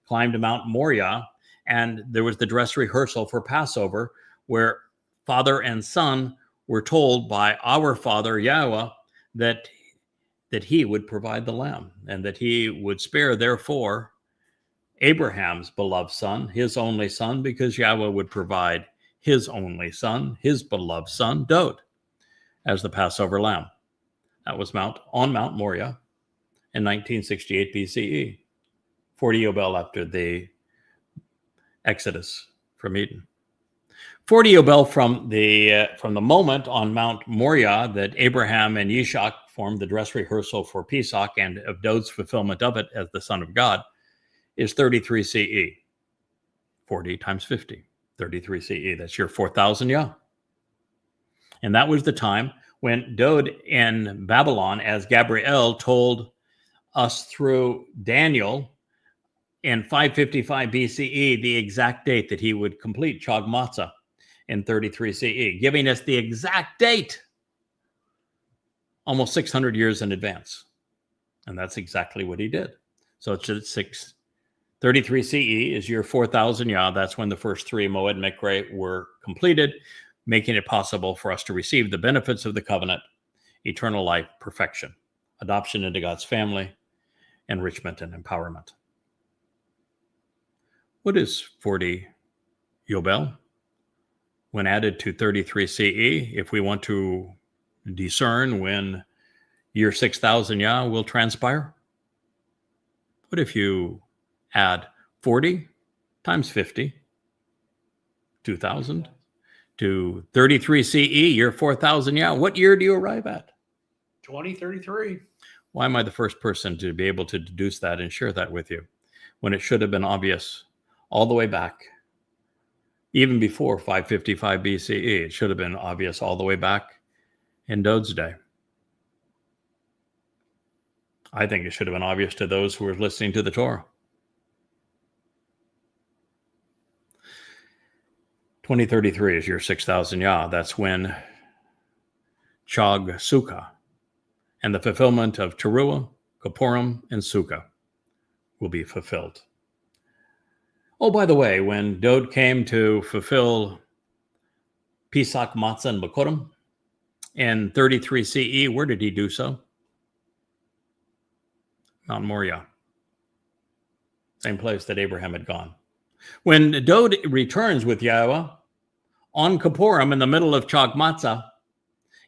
climbed Mount Moriah, and there was the dress rehearsal for Passover, where father and son were told by our father Yahowah that he would provide the lamb, and that he would spare, therefore, Abraham's beloved son, his only son, because Yahowah would provide his only son, his beloved son, Dod, as the Passover lamb. That was on Mount Moriah in 1968 BCE, 40 Yobel after the Exodus from Eden. 40 Yobel from the moment on Mount Moriah that Abraham and Yishak formed the dress rehearsal for Pesach, and of Dod's fulfillment of it as the Son of God, is 33 CE. 40 times 50, 33 CE. That's your 4,000 Yah. And that was the time when Dod in Babylon, as Gabriel told us through Daniel in 555 BCE, the exact date that he would complete Chag Matzah in 33 CE, giving us the exact date almost 600 years in advance. And that's exactly what he did. So it's 33 CE is your 4,000 Yah. That's when the first 3 Mowed and Miqra were completed, making it possible for us to receive the benefits of the covenant, eternal life, perfection, adoption into God's family, enrichment and empowerment. What is 40 Yobel? When added to 33 CE, if we want to discern when year 6,000 Yah will transpire? What if you add 40 times 50, 2,000, to 33 CE, year 4,000 Yah? What year do you arrive at? 2033. Why am I the first person to be able to deduce that and share that with you when it should have been obvious all the way back, even before 555 BCE? It should have been obvious all the way back in Dod's day. I think it should have been obvious to those who were listening to the Torah. 2033 is year 6,000 Yah. That's when Chag Sukah and the fulfillment of Teruah, Kippurim, and Sukah will be fulfilled. Oh, by the way, when Dod came to fulfill Pesach, Matzah, and Bikurim in 33 CE, where did he do so? Mount Moriah. Same place that Abraham had gone. When Dod returns with Yahweh on Kippurim in the middle of Chag Matzah,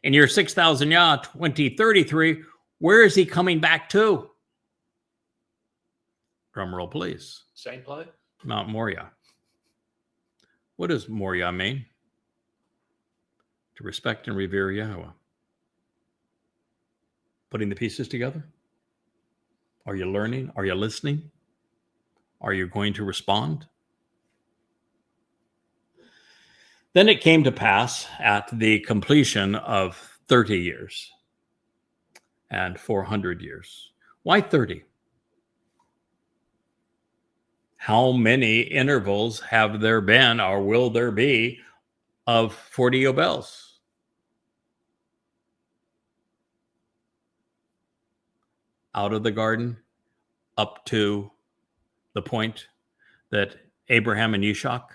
in year 6,000 Yah, 2033, where is he coming back to? Drum roll, please. Same place? Mount Moriah. What does Moriah mean? To respect and revere Yahweh. Putting the pieces together? Are you learning? Are you listening? Are you going to respond? Then it came to pass at the completion of 30 years and 400 years. Why 30? How many intervals have there been or will there be of 40 Yobels? Out of the garden up to the point that Abraham and Yishak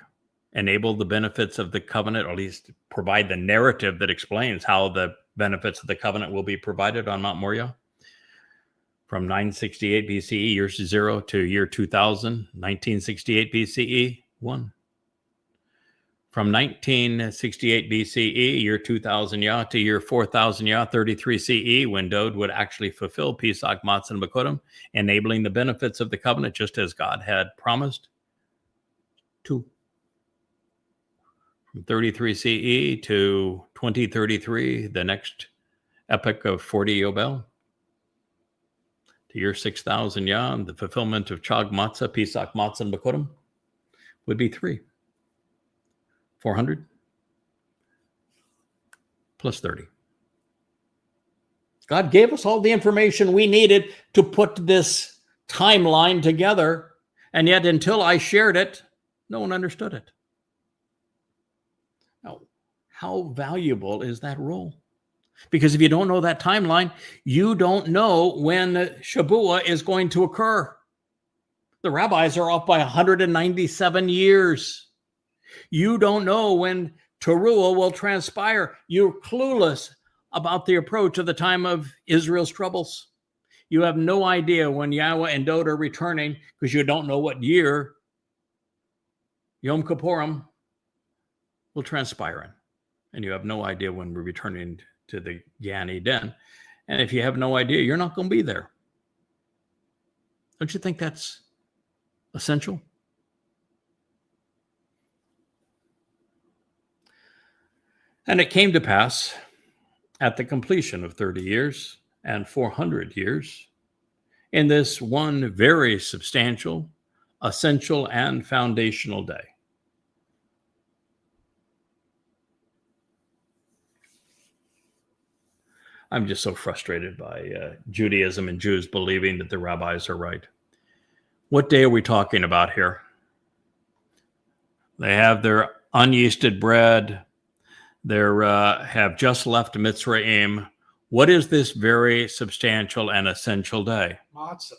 enable the benefits of the covenant, or at least provide the narrative that explains how the benefits of the covenant will be provided on Mount Moriah. From 968 BCE, year 0, to year 2000, 1968 BCE, 1. From 1968 BCE, year 2000 Yah, to year 4000 Yah, 33 CE, when Dod would actually fulfill Pesach, Matzah, and Bikurim, enabling the benefits of the covenant just as God had promised. 2. From 33 CE to 2033, the next epoch of 40 Yobel. To year 6,000 Yah, the fulfillment of Chag Matzah, Pesach, Matzah, and Bikurim would be 3. 400 plus 30. God gave us all the information we needed to put this timeline together, and yet until I shared it, no one understood it. Now, how valuable is that role? Because if you don't know that timeline, you don't know when Shabuah is going to occur. The rabbis are off by 197 years. You don't know when Teruah will transpire. You're clueless about the approach of the time of Israel's troubles. You have no idea when Yahweh and Dod are returning because you don't know what year Yom Kippurim will transpire in. And you have no idea when we're returning to the Gan Eden. And if you have no idea, you're not going to be there. Don't you think that's essential? And it came to pass at the completion of 30 years and 400 years in this one very substantial, essential, and foundational day. I'm just so frustrated by Judaism and Jews believing that the rabbis are right. What day are we talking about here? They have their unyeasted bread. They have just left Mitzrayim. What is this very substantial and essential day? Matzah.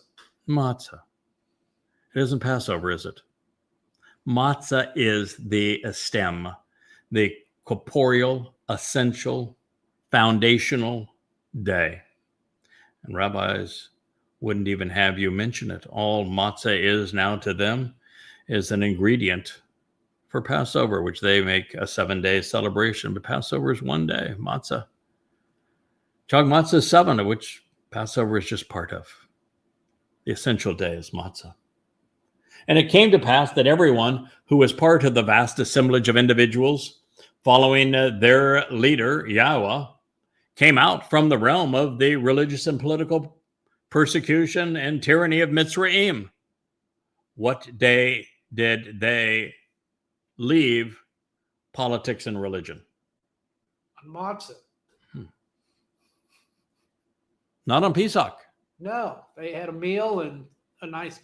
Matzah. It isn't Passover, is it? Matzah is the stem, the corporeal, essential, foundational day. And rabbis wouldn't even have you mention it. All matzah is now to them is an ingredient for Passover, which they make a 7-day celebration. But Passover is 1 day, matzah. Chag matzah is 7, of which Passover is just part of. The essential day is matzah. And it came to pass that everyone who was part of the vast assemblage of individuals following their leader, Yahweh, came out from the realm of the religious and political persecution and tyranny of Mitzrayim. What day did they leave politics and religion? On Matzah. Not on Pesach. No, they had a meal and a nice,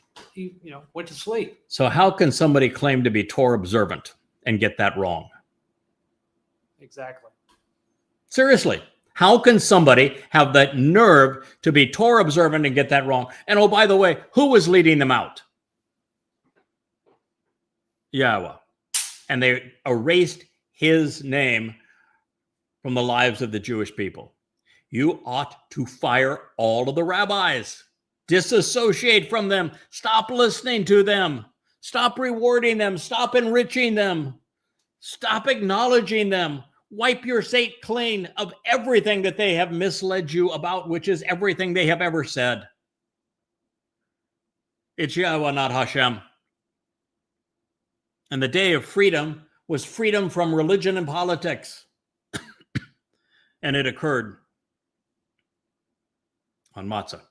went to sleep. So how can somebody claim to be Torah observant and get that wrong? Exactly. Seriously, how can somebody have that nerve to be Torah observant and get that wrong? And oh, by the way, who was leading them out? Yahweh. And they erased his name from the lives of the Jewish people. You ought to fire all of the rabbis. Disassociate from them. Stop listening to them. Stop rewarding them. Stop enriching them. Stop acknowledging them. Wipe your slate clean of everything that they have misled you about, which is everything they have ever said. It's Yahweh, not Hashem. And the day of freedom was freedom from religion and politics. And it occurred on Matzah.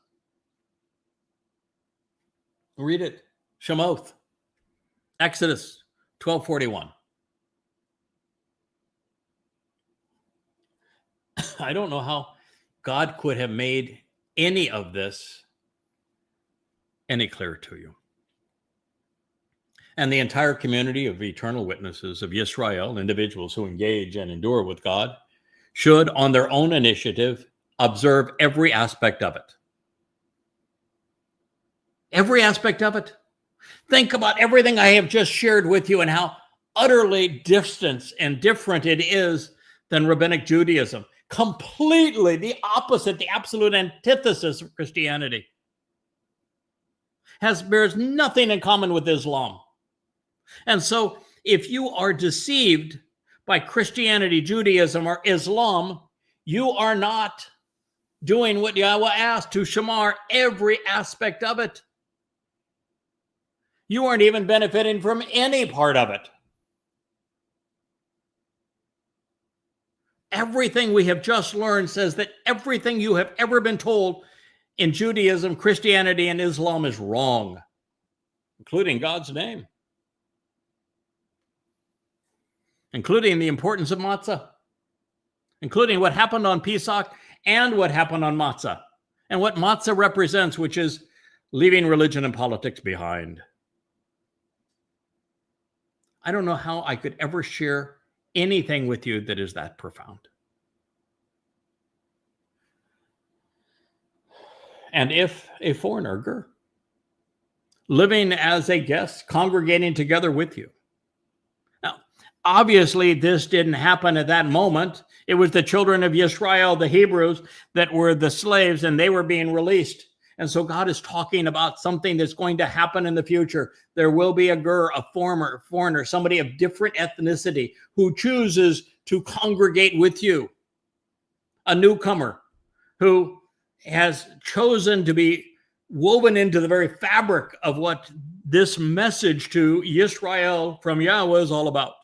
Read it. Shemoth. Exodus 12:41. I don't know how God could have made any of this any clearer to you. And the entire community of eternal witnesses of Yisrael, individuals who engage and endure with God, should, on their own initiative, observe every aspect of it. Every aspect of it. Think about everything I have just shared with you and how utterly distant and different it is than Rabbinic Judaism. Completely the opposite, the absolute antithesis of Christianity. Bears nothing in common with Islam. And so if you are deceived by Christianity, Judaism, or Islam, you are not doing what Yahweh asked, to shamar every aspect of it. You aren't even benefiting from any part of it. Everything we have just learned says that everything you have ever been told in Judaism, Christianity, and Islam is wrong, including God's name, including the importance of matzah, including what happened on Pesach and what happened on matzah, and what matzah represents, which is leaving religion and politics behind. I don't know how I could ever share anything with you that is that profound. And if a foreigner, living as a guest, congregating together with you. Now, obviously, this didn't happen at that moment. It was the children of Yisrael, the Hebrews, that were the slaves, and they were being released. And so God is talking about something that's going to happen in the future. There will be a ger, a foreigner, somebody of different ethnicity who chooses to congregate with you. A newcomer who has chosen to be woven into the very fabric of what this message to Yisrael from Yahweh is all about.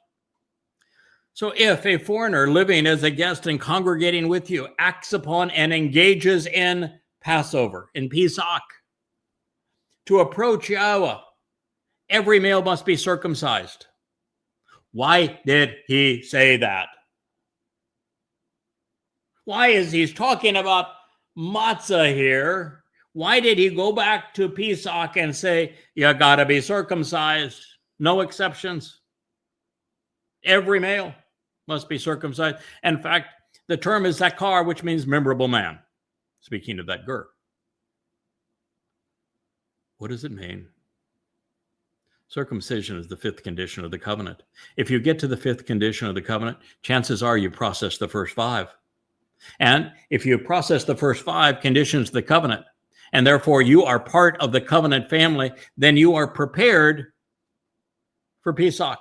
So if a foreigner living as a guest and congregating with you acts upon and engages in Passover, in Pesach, to approach Yahweh, every male must be circumcised. Why did he say that? Why is he talking about matzah here? Why did he go back to Pesach and say, you gotta be circumcised, no exceptions? Every male must be circumcised. In fact, the term is zakar, which means memorable man. Speaking of that ger. What does it mean? Circumcision is the fifth condition of the covenant. If you get to the fifth condition of the covenant, chances are you process the first five. And if you process the first five conditions of the covenant, and therefore you are part of the covenant family, then you are prepared for Pesach.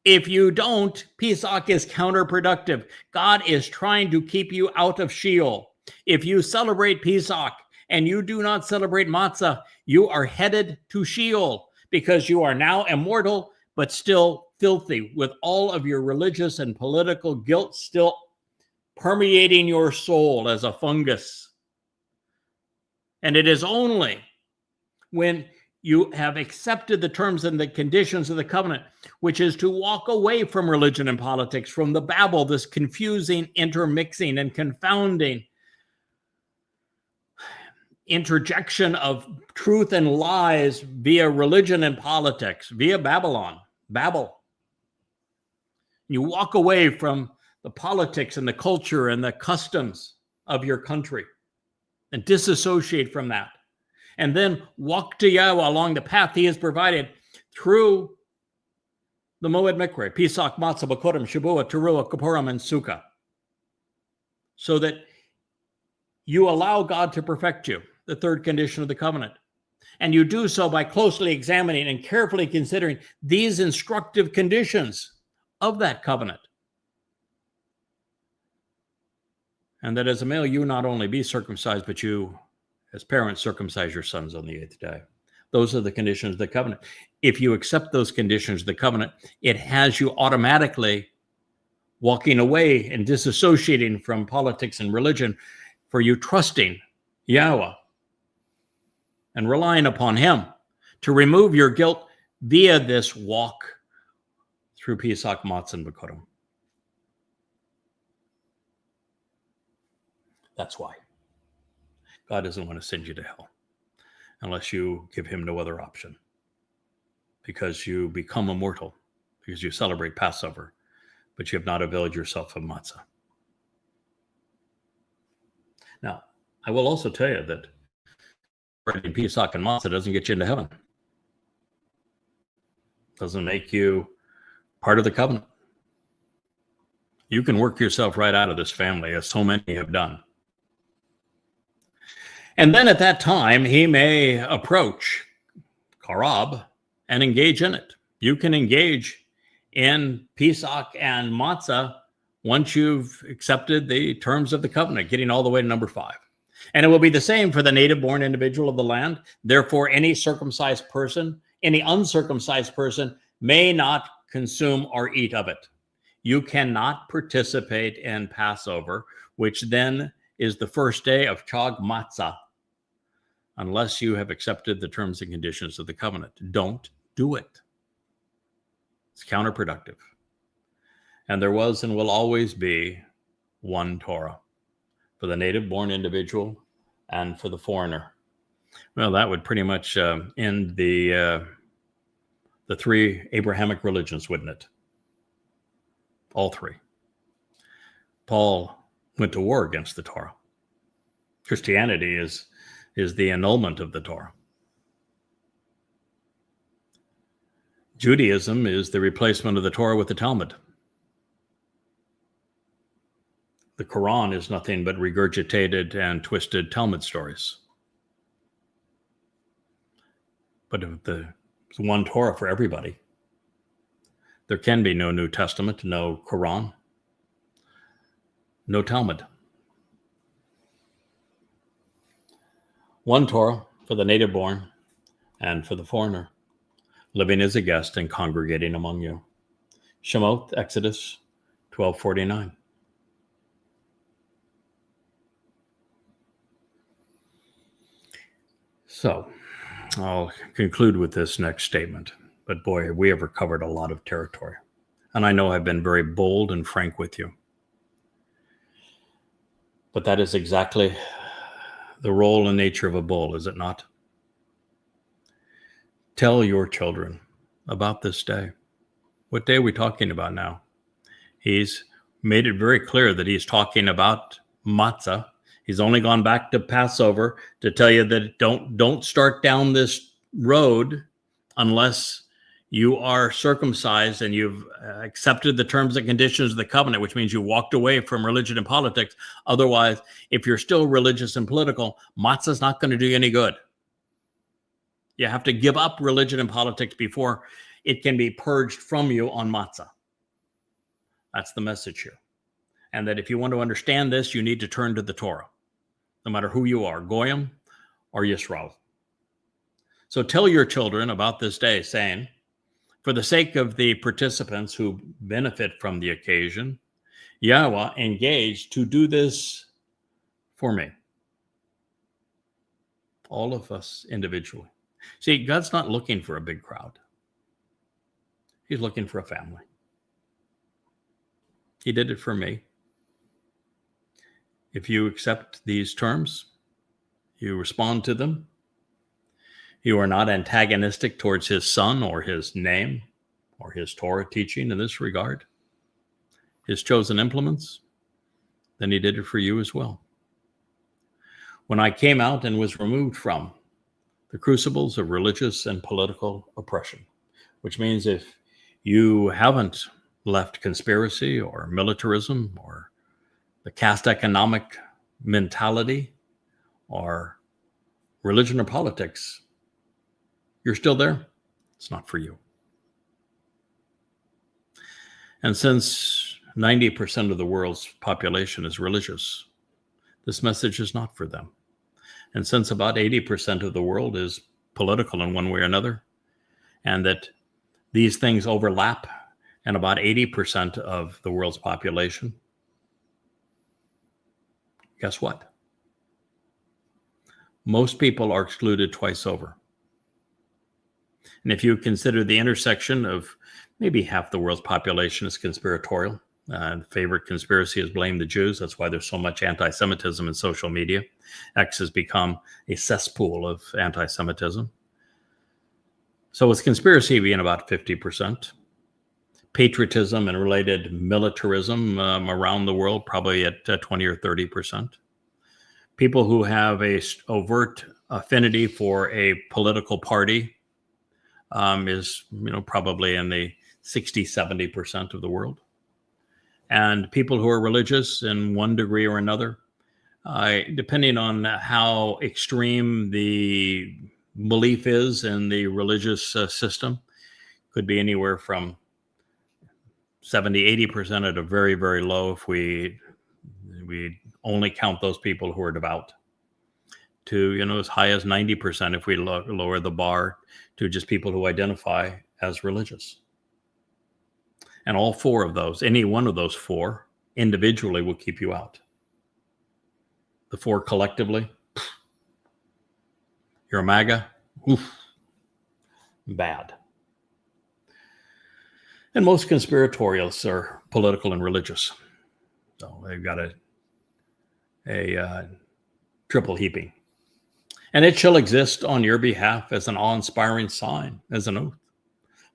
If you don't, Pesach is counterproductive. God is trying to keep you out of Sheol. If you celebrate Pesach and you do not celebrate matzah, you are headed to Sheol because you are now immortal, but still filthy with all of your religious and political guilt still permeating your soul as a fungus. And it is only when you have accepted the terms and the conditions of the covenant, which is to walk away from religion and politics, from the babble, this confusing, intermixing, and confounding interjection of truth and lies via religion and politics, via Babylon, Babel. You walk away from the politics and the culture and the customs of your country and disassociate from that. And then walk to Yahweh along the path he has provided through the Mowed, Miqra, Pesach, Matzah, Bakorim, Shavuot, Teruah, Kippurim, and Sukah. So that you allow God to perfect you, the third condition of the covenant. And you do so by closely examining and carefully considering these instructive conditions of that covenant. And that as a male, you not only be circumcised, but you, as parents, circumcise your sons on the 8th day. Those are the conditions of the covenant. If you accept those conditions of the covenant, it has you automatically walking away and disassociating from politics and religion, for you trusting Yahweh and relying upon him to remove your guilt via this walk through Pesach, Matzah, and Bakorim. That's why God doesn't want to send you to hell unless you give him no other option, because you become immortal, because you celebrate Passover, but you have not availed yourself of matzah. Now, I will also tell you that breaking Pesach and matzah doesn't get you into heaven. Doesn't make you part of the covenant. You can work yourself right out of this family, as so many have done. And then at that time, he may approach Karab and engage in it. You can engage in Pesach and Matzah once you've accepted the terms of the covenant, getting all the way to number 5. And it will be the same for the native-born individual of the land. Therefore, any circumcised person, any uncircumcised person may not consume or eat of it. You cannot participate in Passover, which then is the first day of Chag Matzah, unless you have accepted the terms and conditions of the covenant. Don't do it. It's counterproductive. And there was and will always be one Torah for the native-born individual and for the foreigner. Well, that would pretty much end the 3 Abrahamic religions, wouldn't it? All 3. Paul went to war against the Torah. Christianity is the annulment of the Torah. Judaism is the replacement of the Torah with the Talmud. The Quran is nothing but regurgitated and twisted Talmud stories. But if there's one Torah for everybody, there can be no New Testament, no Quran, no Talmud. One Torah for the native-born and for the foreigner, living as a guest and congregating among you. Shemot, Exodus 12:49. So, I'll conclude with this next statement. But boy, have we ever covered a lot of territory. And I know I've been very bold and frank with you. But that is exactly the role and nature of a bull, is it not? Tell your children about this day. What day are we talking about now? He's made it very clear that he's talking about matzah. He's only gone back to Passover to tell you that don't start down this road unless you are circumcised and you've accepted the terms and conditions of the covenant, which means you walked away from religion and politics. Otherwise, if you're still religious and political, matzah's not going to do you any good. You have to give up religion and politics before it can be purged from you on matzah. That's the message here. And that if you want to understand this, you need to turn to the Torah, no matter who you are, Goyim or Yisrael. So tell your children about this day, saying, for the sake of the participants who benefit from the occasion, Yahowah engaged to do this for me. All of us individually. See, God's not looking for a big crowd. He's looking for a family. He did it for me. If you accept these terms, you respond to them, you are not antagonistic towards his son or his name or his Torah teaching in this regard, his chosen implements, then he did it for you as well. When I came out and was removed from the crucibles of religious and political oppression, which means if you haven't left conspiracy or militarism or the caste economic mentality or religion or politics, you're still there, it's not for you. And since 90% of the world's population is religious, this message is not for them. And since about 80% of the world is political in one way or another, and that these things overlap in about 80% of the world's population, guess what? Most people are excluded twice over. And if you consider the intersection of maybe half the world's population is conspiratorial, favorite conspiracy is blame the Jews. That's why there's so much anti-Semitism in social media. X has become a cesspool of anti-Semitism. So with conspiracy being about 50%, patriotism and related militarism around the world probably at 20 or 30%. People who have a overt affinity for a political party is probably in the 60, 70% of the world. And people who are religious in one degree or another, depending on how extreme the belief is in the religious system, could be anywhere from 70, 80% at a very, very low if we only count those people who are devout, to as high as 90% if we lower the bar to just people who identify as religious. And all four of those, any one of those four individually will keep you out. The four collectively, you're a MAGA, oof, bad. And most conspiratorialists are political and religious. So they've got a triple heaping. And it shall exist on your behalf as an awe-inspiring sign, as an oath.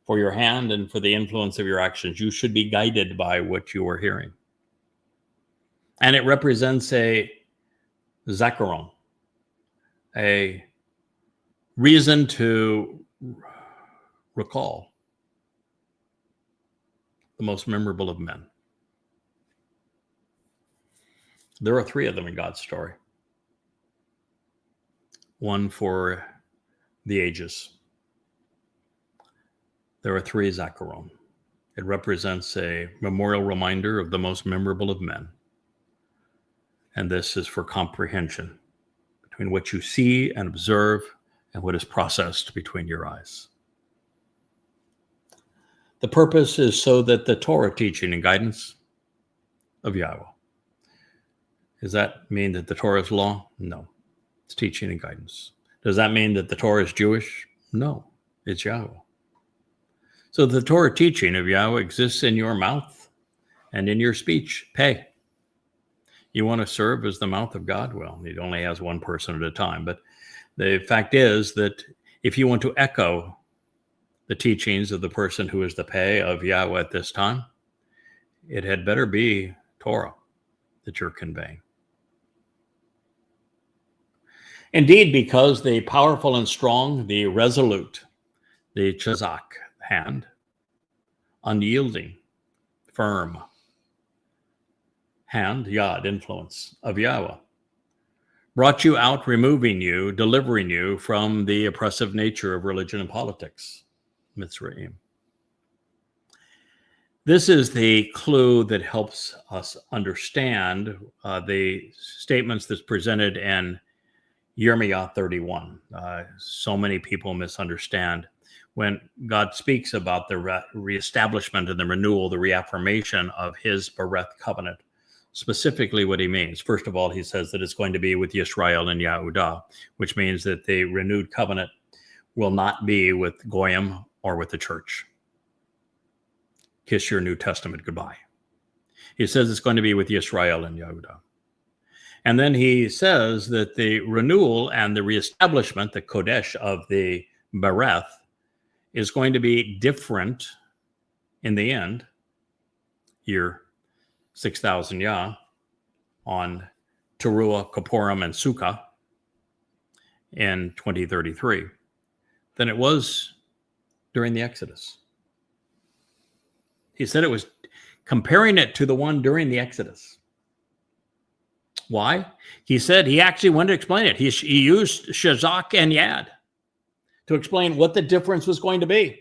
For your hand and for the influence of your actions, you should be guided by what you are hearing. And it represents a zakaron, a reason to recall the most memorable of men. There are three of them in God's story. One for the ages. There are three zakaron. It represents a memorial reminder of the most memorable of men. And this is for comprehension between what you see and observe and what is processed between your eyes. The purpose is so that the Torah teaching and guidance of Yahowah. Does that mean that the Torah is law? No, it's teaching and guidance. Does that mean that the Torah is Jewish? No, it's Yahowah. So the Torah teaching of Yahowah exists in your mouth and in your speech. Pay. You want to serve as the mouth of God? Well, it only has one person at a time. But the fact is that if you want to echo the teachings of the person who is the pay of Yahowah at this time, it had better be Torah that you're conveying. Indeed, because the powerful and strong, the resolute, the chazak hand, unyielding, firm hand, yad, influence of Yahowah, brought you out, removing you, delivering you from the oppressive nature of religion and politics, Mitzrayim. This is the clue that helps us understand the statements that's presented in Yirmiyah 31. So many people misunderstand when God speaks about the reestablishment and the renewal, the reaffirmation of his Bereth covenant, specifically what he means. First of all, he says that it's going to be with Yisrael and Yehudah, which means that the renewed covenant will not be with Goyim or with the church. Kiss your New Testament goodbye. He says it's going to be with Yisrael and Yehudah. And then he says that the renewal and the reestablishment, the Kodesh of the Bereth, is going to be different in the end, year 6,000 Yah, on Teruah, Kippurim, and Sukah in 2033, than it was during the Exodus. He said it was comparing it to the one during the Exodus. Why? He said he actually wanted to explain it. He used Shazak and Yad to explain what the difference was going to be.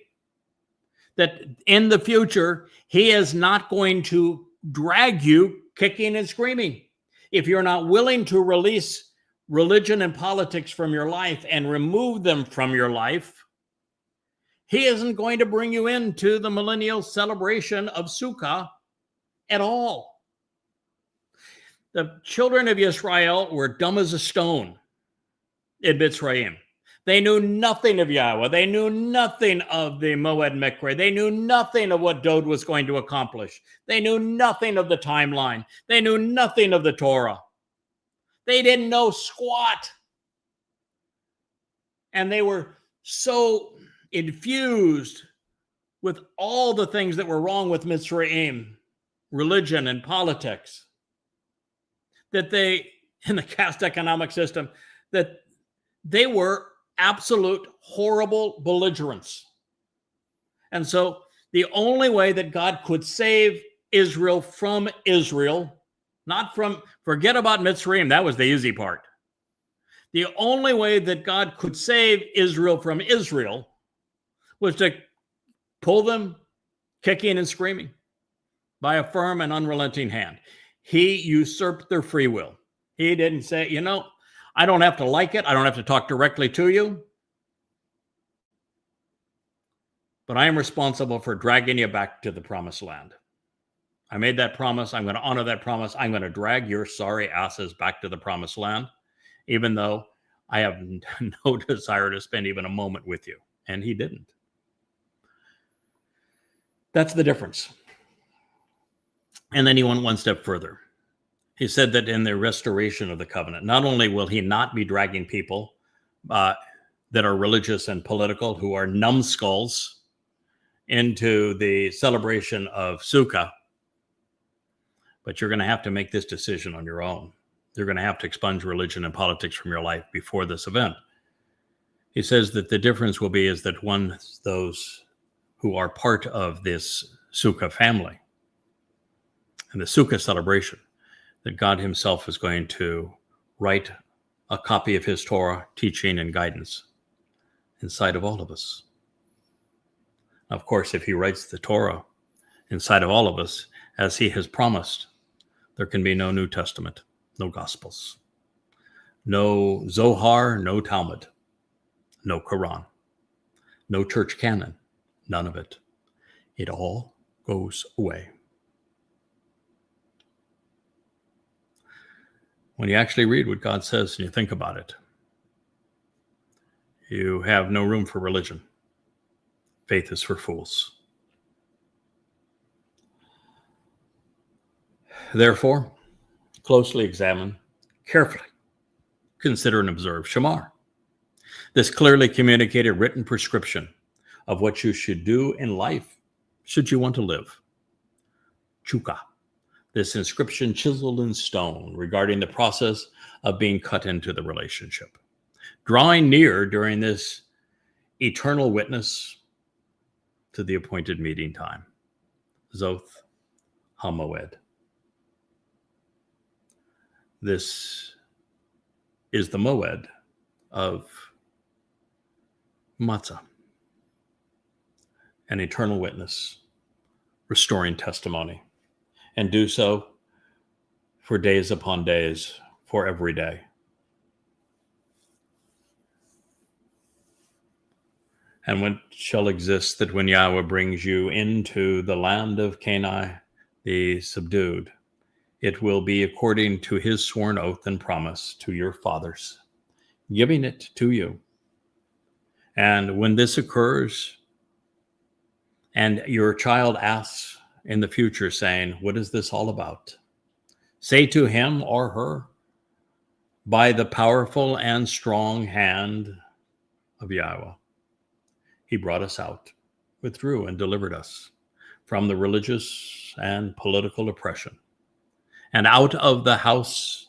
That in the future, he is not going to drag you kicking and screaming. If you're not willing to release religion and politics from your life and remove them from your life, he isn't going to bring you into the millennial celebration of Sukah at all. The children of Israel were dumb as a stone in Mitzrayim. They knew nothing of Yahweh. They knew nothing of the Mowed Miqra. They knew nothing of what Dod was going to accomplish. They knew nothing of the timeline. They knew nothing of the Torah. They didn't know squat. And they were so infused with all the things that were wrong with Mitzrayim, religion and politics, that they, in the caste economic system, that they were absolute horrible belligerents. And so the only way that God could save Israel from Israel, not from, forget about Mitzrayim, that was the easy part. The only way that God could save Israel from Israel was to pull them kicking and screaming by a firm and unrelenting hand. He usurped their free will. He didn't say, you know, I don't have to like it. I don't have to talk directly to you. But I am responsible for dragging you back to the promised land. I made that promise. I'm going to honor that promise. I'm going to drag your sorry asses back to the promised land, even though I have no desire to spend even a moment with you. And he didn't. That's the difference. And then he went one step further. He said that in the restoration of the covenant, not only will he not be dragging people that are religious and political, who are numbskulls, into the celebration of Sukah, but you're going to have to make this decision on your own. You're going to have to expunge religion and politics from your life before this event. He says that the difference will be is that those who are part of this Sukah family and the Sukah celebration, that God himself is going to write a copy of his Torah, teaching, and guidance inside of all of us. Of course, if he writes the Torah inside of all of us, as he has promised, there can be no New Testament, no Gospels, no Zohar, no Talmud, no Quran, no church canon, none of it. It all goes away. When you actually read what God says and you think about it, you have no room for religion. Faith is for fools. Therefore, closely examine, carefully consider and observe Shamar, this clearly communicated written prescription of what you should do in life should you want to live. Sukah, this inscription chiseled in stone regarding the process of being cut into the relationship, drawing near during this eternal witness to the appointed meeting time, Yahowah𐤄𐤅. This is the Mowed of matzah, an eternal witness, restoring testimony, and do so for days upon days, for every day. And what shall exist that when Yahweh brings you into the land of Canaan, the subdued, it will be according to his sworn oath and promise to your fathers, giving it to you. And when this occurs, and your child asks in the future, saying, what is this all about? Say to him or her, by the powerful and strong hand of Yahweh, he brought us out, withdrew, and delivered us from the religious and political oppression, and out of the house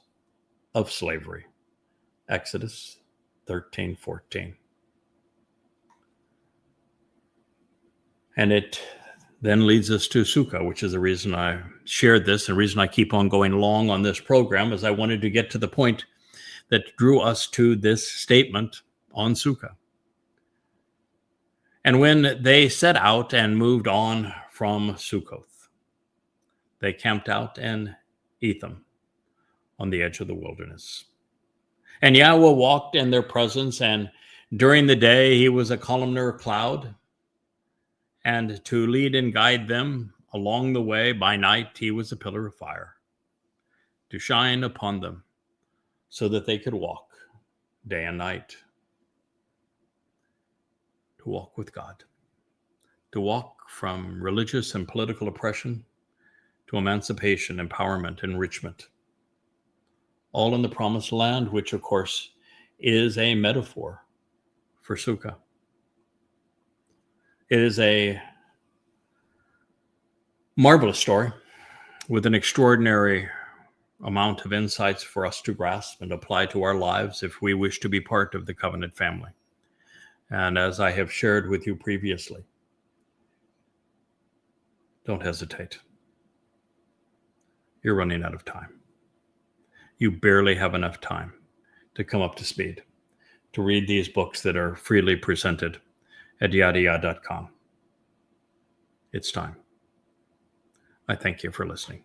of slavery. Exodus 13:14. And it then leads us to Sukah, which is the reason I shared this, and the reason I keep on going long on this program, is I wanted to get to the point that drew us to this statement on Sukah. And when they set out and moved on from Sukkoth, they camped out in Etham on the edge of the wilderness. And Yahweh walked in their presence, and during the day he was a columnar cloud, and to lead and guide them along the way by night he was a pillar of fire, to shine upon them so that they could walk day and night. To walk with God, to walk from religious and political oppression to emancipation, empowerment, enrichment, all in the promised land, which of course is a metaphor for Sukah. It is a marvelous story with an extraordinary amount of insights for us to grasp and apply to our lives if we wish to be part of the covenant family. And as I have shared with you previously, don't hesitate. You're running out of time. You barely have enough time to come up to speed, to read these books that are freely presented at Yahowah𐤄𝐿.com. It's time. I thank you for listening.